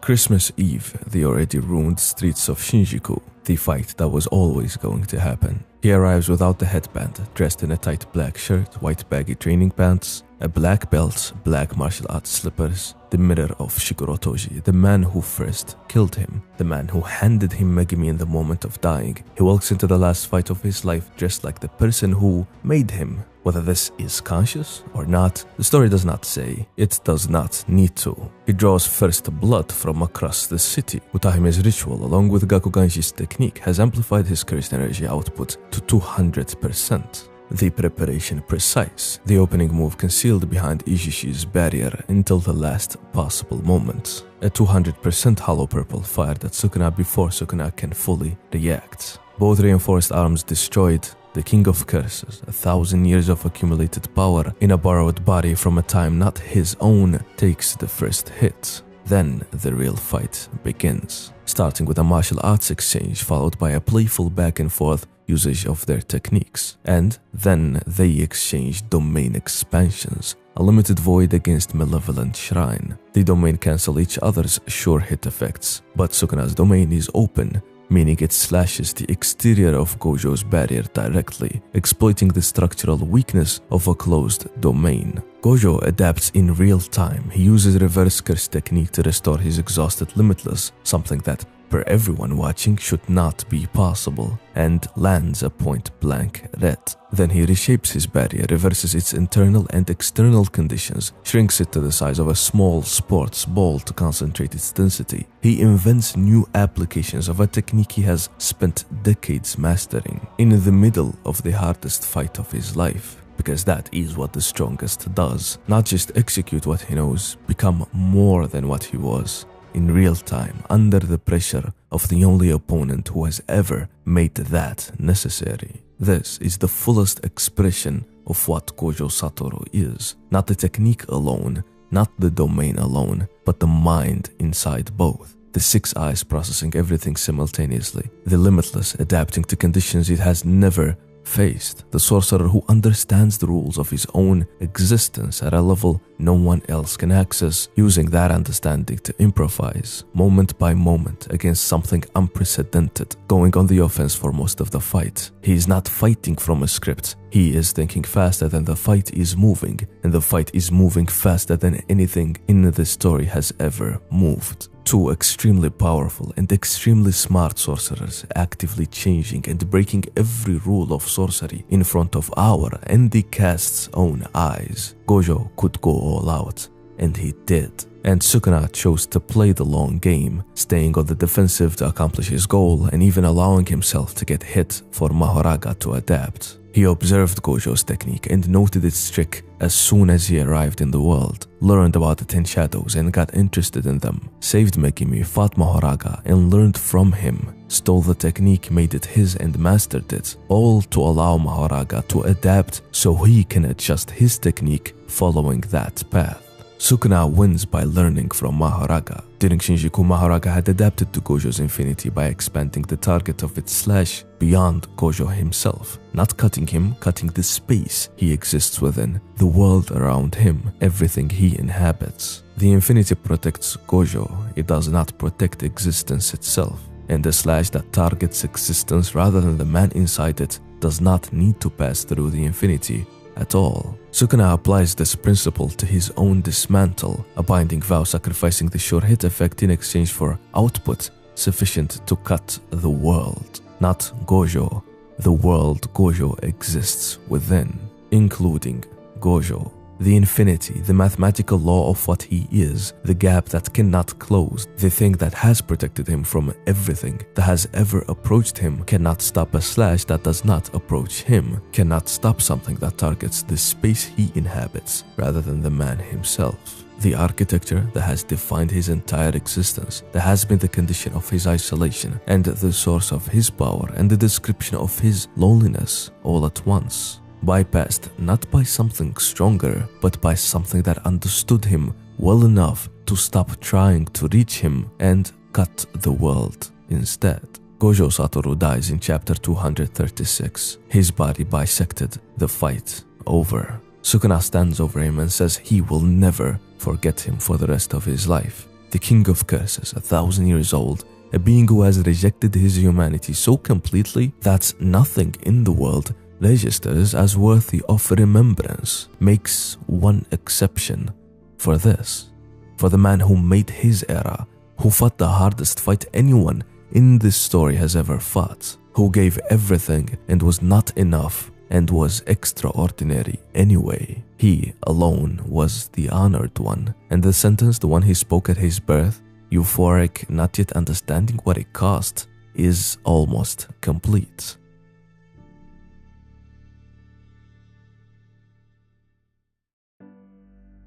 Christmas Eve, the already ruined streets of Shinjuku, the fight that was always going to happen. He arrives without the headband, dressed in a tight black shirt, white baggy training pants, a black belt, black martial arts slippers, the mirror of Shiguro Toji, the man who first killed him, the man who handed him Megumi in the moment of dying. He walks into the last fight of his life dressed like the person who made him. Whether this is conscious or not, the story does not say. It does not need to. He draws first blood from across the city. Utahime's ritual, along with Gakuganji's technique, has amplified his cursed energy output to 200%. The preparation precise, the opening move concealed behind Ijishi's barrier until the last possible moment. A 200% hollow purple fired at Sukuna before Sukuna can fully react. Both reinforced arms destroyed. The king of curses, 1,000 years of accumulated power in a borrowed body from a time not his own, takes the first hit. Then the real fight begins, starting with a martial arts exchange followed by a playful back and forth usage of their techniques. And then they exchange domain expansions, a limited void against malevolent shrine. The domain cancel each other's sure hit effects, but Sukuna's domain is open, meaning it slashes the exterior of Gojo's barrier directly, exploiting the structural weakness of a closed domain. Gojo adapts in real time. He uses reverse curse technique to restore his exhausted Limitless, something that, per everyone watching, should not be possible, and lands a point-blank red. Then he reshapes his barrier, reverses its internal and external conditions, shrinks it to the size of a small sports ball to concentrate its density. He invents new applications of a technique he has spent decades mastering, in the middle of the hardest fight of his life. Because that is what the strongest does. Not just execute what he knows, become more than what he was. In real time, under the pressure of the only opponent who has ever made that necessary. This is the fullest expression of what Gojo Satoru is. Not the technique alone, not the domain alone, but the mind inside both. The six eyes processing everything simultaneously. The Limitless adapting to conditions it has never faced. The sorcerer who understands the rules of his own existence at a level no one else can access, using that understanding to improvise moment by moment against something unprecedented, going on the offense for most of the fight. He is not fighting from a script. He is thinking faster than the fight is moving, and the fight is moving faster than anything in the story has ever moved. Two extremely powerful and extremely smart sorcerers actively changing and breaking every rule of sorcery in front of our and the cast's own eyes. Gojo could go all out, and he did. And Sukuna chose to play the long game, staying on the defensive to accomplish his goal and even allowing himself to get hit for Mahoraga to adapt. He observed Gojo's technique and noted its trick as soon as he arrived in the world, learned about the 10 shadows and got interested in them, saved Megumi, fought Mahoraga and learned from him, stole the technique, made it his and mastered it, all to allow Mahoraga to adapt so he can adjust his technique following that path. Sukuna wins by learning from Mahoraga. During Shinjuku, Mahoraga had adapted to Gojo's infinity by expanding the target of its slash beyond Gojo himself, not cutting him, cutting the space he exists within, the world around him, everything he inhabits. The infinity protects Gojo, it does not protect existence itself, and the slash that targets existence rather than the man inside it does not need to pass through the infinity at all. Sukuna applies this principle to his own dismantle, a binding vow sacrificing the sure hit effect in exchange for output sufficient to cut the world. Not Gojo, the world Gojo exists within, including Gojo. The infinity, the mathematical law of what he is, the gap that cannot close, the thing that has protected him from everything that has ever approached him, cannot stop a slash that does not approach him, cannot stop something that targets the space he inhabits rather than the man himself. The architecture that has defined his entire existence, that has been the condition of his isolation and the source of his power and the description of his loneliness all at once. Bypassed not by something stronger, but by something that understood him well enough to stop trying to reach him and cut the world instead. Gojo Satoru dies in chapter 236, his body bisected, the fight over. Sukuna stands over him and says he will never forget him for the rest of his life. The king of curses, 1,000 years old, a being who has rejected his humanity so completely that nothing in the world registers as worthy of remembrance, makes one exception for this. For the man who made his era, who fought the hardest fight anyone in this story has ever fought, who gave everything and was not enough and was extraordinary anyway. He alone was the honored one, and the sentence, the one he spoke at his birth, euphoric, not yet understanding what it cost, is almost complete.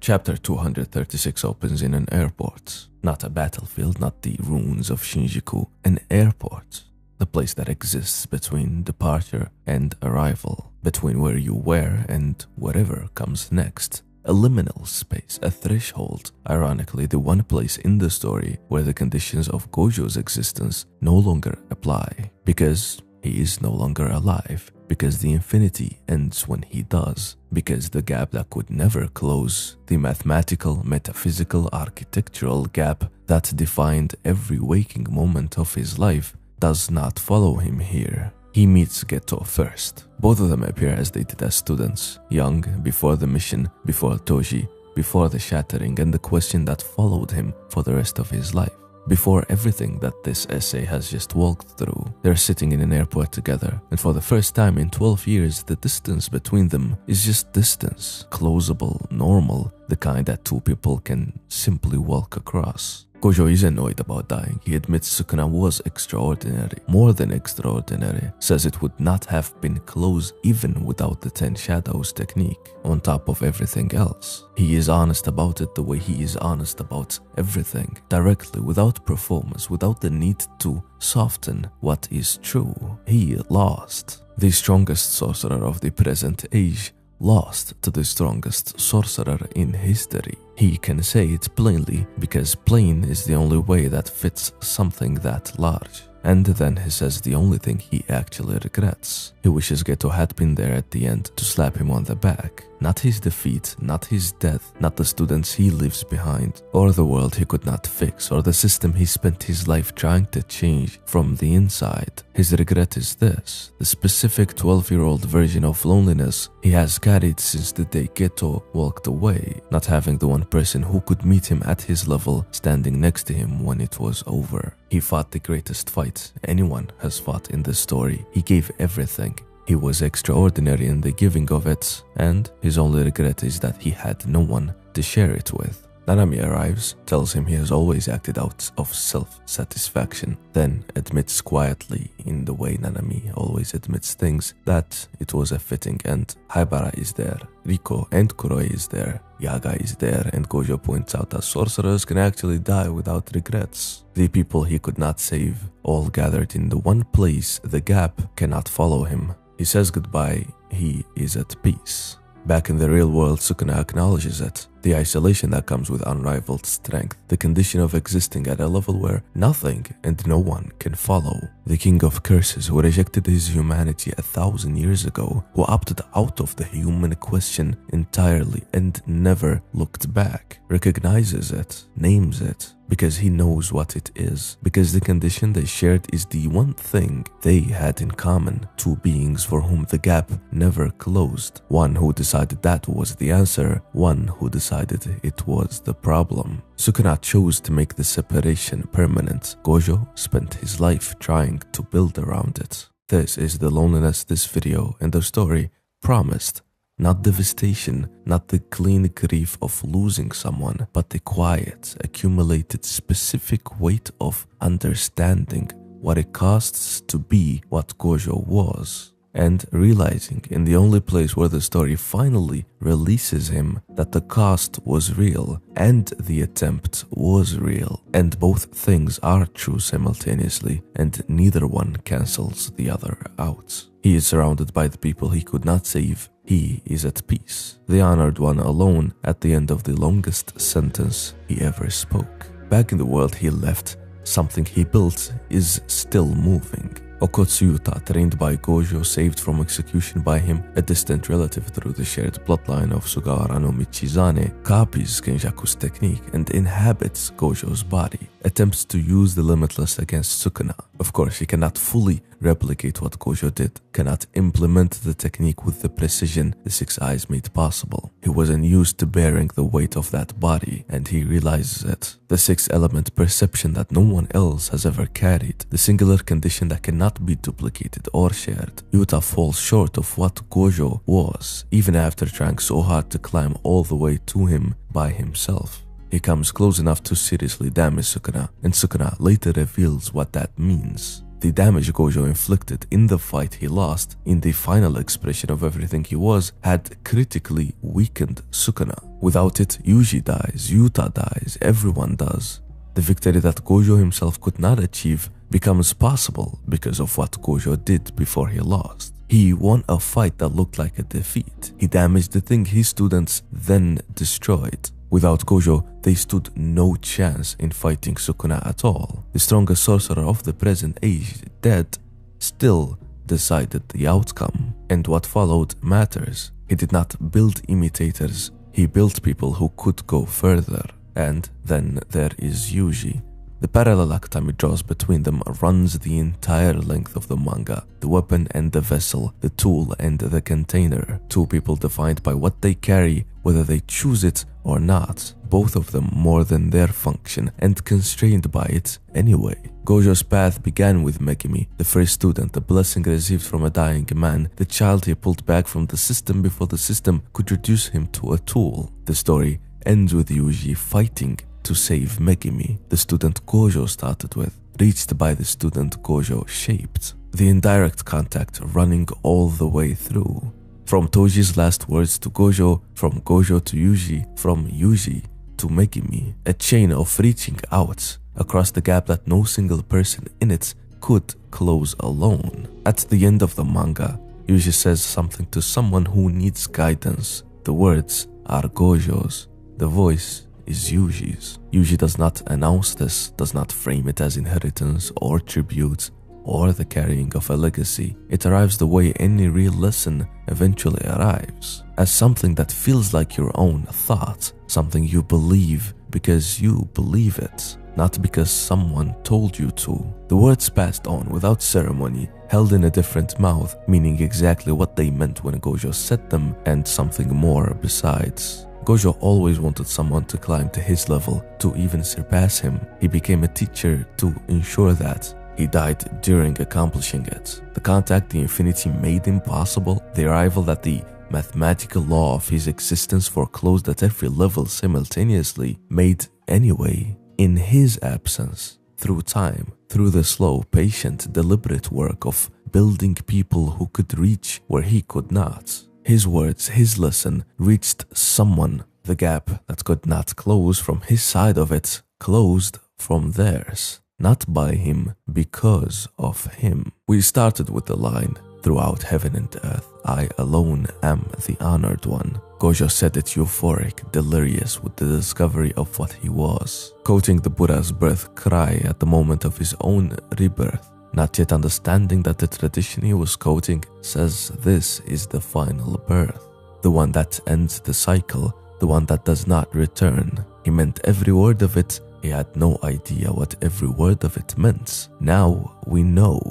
Chapter 236 opens in an airport. Not a battlefield, not the ruins of Shinjuku. An airport. The place that exists between departure and arrival. Between where you were and whatever comes next. A liminal space, a threshold. Ironically, the one place in the story where the conditions of Gojo's existence no longer apply. Because he is no longer alive. because the infinity ends when he does, because the gap that could never close, the mathematical, metaphysical, architectural gap that defined every waking moment of his life, does not follow him here. He meets Geto first. Both of them appear as they did as students, young, before the mission, before Toji, before the shattering and the question that followed him for the rest of his life. Before everything that this essay has just walked through, they're sitting in an airport together, and for the first time in 12 years, the distance between them is just distance, closable, normal, the kind that two people can simply walk across. Gojo is annoyed about dying. He admits Sukuna was extraordinary, more than extraordinary, says it would not have been close even without the 10 Shadows technique, on top of everything else. He is honest about it the way he is honest about everything, directly, without performance, without the need to soften what is true. He lost. The strongest sorcerer of the present age lost to the strongest sorcerer in history. He can say it plainly because plain is the only way that fits something that large. And then he says the only thing he actually regrets. He wishes Geto had been there at the end to slap him on the back. Not his defeat, not his death, not the students he leaves behind, or the world he could not fix, or the system he spent his life trying to change from the inside. His regret is this, the specific 12-year-old version of loneliness he has carried since the day Geto walked away, not having the one person who could meet him at his level standing next to him when it was over. He fought the greatest fight anyone has fought in this story. He gave everything. He was extraordinary in the giving of it, and his only regret is that he had no one to share it with. Nanami arrives, tells him he has always acted out of self-satisfaction, then admits quietly, in the way Nanami always admits things, that it was a fitting end. Haibara is there, Riko and Kuroi is there, Yaga is there, and Gojo points out that sorcerers can actually die without regrets. The people he could not save, all gathered in the one place the gap cannot follow him. He says goodbye, he is at peace. Back in the real world, Sukuna acknowledges it. The isolation that comes with unrivaled strength, the condition of existing at a level where nothing and no one can follow. The king of curses who rejected his humanity 1,000 years ago, who opted out of the human question entirely and never looked back, recognizes it, names it, because he knows what it is, because the condition they shared is the one thing they had in common, two beings for whom the gap never closed, one who decided that was the answer, one who decided it was the problem. Sukuna chose to make the separation permanent. Gojo spent his life trying to build around it. This is the loneliness this video and the story promised. Not devastation, not the clean grief of losing someone, but the quiet, accumulated, specific weight of understanding what it costs to be what Gojo was, and realizing in the only place where the story finally releases him that the cost was real and the attempt was real, and both things are true simultaneously, and neither one cancels the other out. He is surrounded by the people he could not save. He is at peace, the honored one alone at the end of the longest sentence he ever spoke. Back in the world he left, something he built is still moving. Okotsu Yuta, trained by Gojo, saved from execution by him, a distant relative through the shared bloodline of Sugawara no Michizane, copies Genjaku's technique and inhabits Gojo's body, attempts to use the limitless against Sukuna. Of course, he cannot fully replicate what Gojo did, cannot implement the technique with the precision the Six Eyes made possible. He wasn't used to bearing the weight of that body, and he realizes it. The sixth element perception that no one else has ever carried, the singular condition that cannot be duplicated or shared. Yuta falls short of what Gojo was, even after trying so hard to climb all the way to him by himself. He comes close enough to seriously damage Sukuna, and Sukuna later reveals what that means. The damage Gojo inflicted in the fight he lost, in the final expression of everything he was, had critically weakened Sukuna. Without it, Yuji dies, Yuta dies, everyone does. The victory that Gojo himself could not achieve becomes possible because of what Gojo did before he lost. He won a fight that looked like a defeat. He damaged the thing his students then destroyed. Without Gojo, they stood no chance in fighting Sukuna at all. The strongest sorcerer of the present age, dead, still decided the outcome, and what followed matters. He did not build imitators, he built people who could go further. And then there is Yuji. The parallel actime it draws between them runs the entire length of the manga. The weapon and the vessel, the tool and the container. Two people defined by what they carry, whether they choose it or not. Both of them more than their function and constrained by it anyway. Gojo's path began with Megumi, the first student, a blessing received from a dying man, the child he pulled back from the system before the system could reduce him to a tool. The story ends with Yuji fighting to save Megumi, the student Gojo started with, reached by the student Gojo shaped. The indirect contact running all the way through. From Toji's last words to Gojo, from Gojo to Yuji, from Yuji to Megumi. A chain of reaching out across the gap that no single person in it could close alone. At the end of the manga, Yuji says something to someone who needs guidance. The words are Gojo's. The voice is Yuji's. Yuji does not announce this, does not frame it as inheritance or tribute or the carrying of a legacy. It arrives the way any real lesson eventually arrives, as something that feels like your own thought, something you believe because you believe it, not because someone told you to. The words passed on without ceremony, held in a different mouth, meaning exactly what they meant when Gojo said them and something more besides. Gojo always wanted someone to climb to his level, to even surpass him. He became a teacher to ensure that. He died during accomplishing it. The contact the infinity made impossible, the arrival that the mathematical law of his existence foreclosed at every level simultaneously made anyway. In his absence, through time, through the slow, patient, deliberate work of building people who could reach where he could not. His words, his lesson, reached someone. The gap that could not close from his side of it closed from theirs. Not by him, because of him. We started with the line, "Throughout heaven and earth, I alone am the honored one." Gojo said it euphoric, delirious with the discovery of what he was, quoting the Buddha's birth cry at the moment of his own rebirth. Not yet understanding that the tradition he was quoting says this is the final birth, the one that ends the cycle, the one that does not return. He meant every word of it. He had no idea what every word of it meant. Now we know.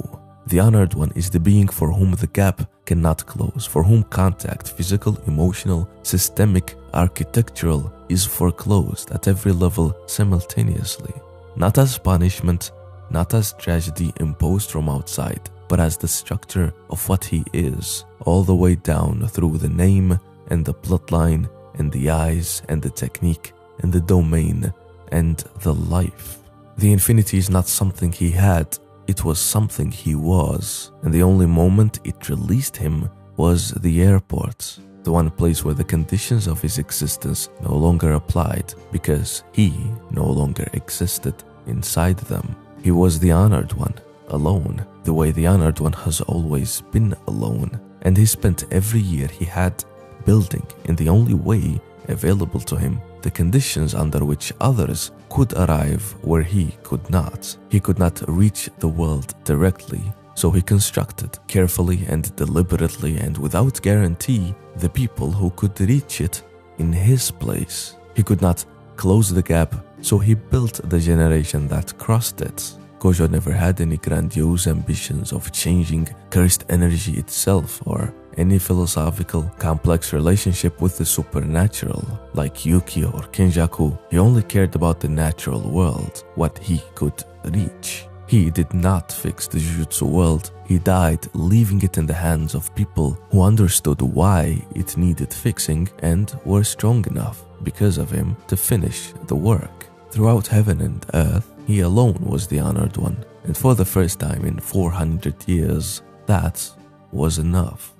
The honored one is the being for whom the gap cannot close, for whom contact, physical, emotional, systemic, architectural, is foreclosed at every level simultaneously. Not as punishment, not as tragedy imposed from outside, but as the structure of what he is, all the way down through the name and the bloodline and the eyes and the technique and the domain and the life. The infinity is not something he had, it was something he was, and the only moment it released him was the airport, the one place where the conditions of his existence no longer applied because he no longer existed inside them. He was the honored one, alone, the way the honored one has always been alone, and he spent every year he had building in the only way available to him the conditions under which others could arrive where he could not. He could not reach the world directly, so he constructed carefully and deliberately and without guarantee the people who could reach it in his place. He could not close the gap, so he built the generation that crossed it. Gojo never had any grandiose ambitions of changing cursed energy itself or any philosophical, complex relationship with the supernatural, like Yuki or Kenjaku. He only cared about the natural world, what he could reach. He did not fix the Jujutsu world. He died leaving it in the hands of people who understood why it needed fixing and were strong enough, because of him, to finish the work. Throughout heaven and earth, he alone was the honored one, and for the first time in 400 years, that was enough.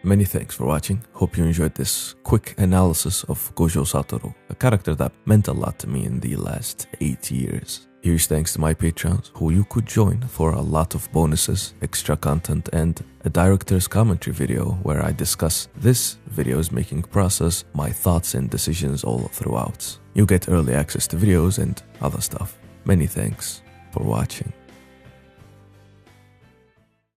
Many thanks for watching. Hope you enjoyed this quick analysis of Gojo Satoru, a character that meant a lot to me in the last 8 years. Huge thanks to my patrons, who you could join for a lot of bonuses, extra content, and a director's commentary video where I discuss this video's making process, my thoughts and decisions all throughout. You get early access to videos and other stuff. Many thanks for watching.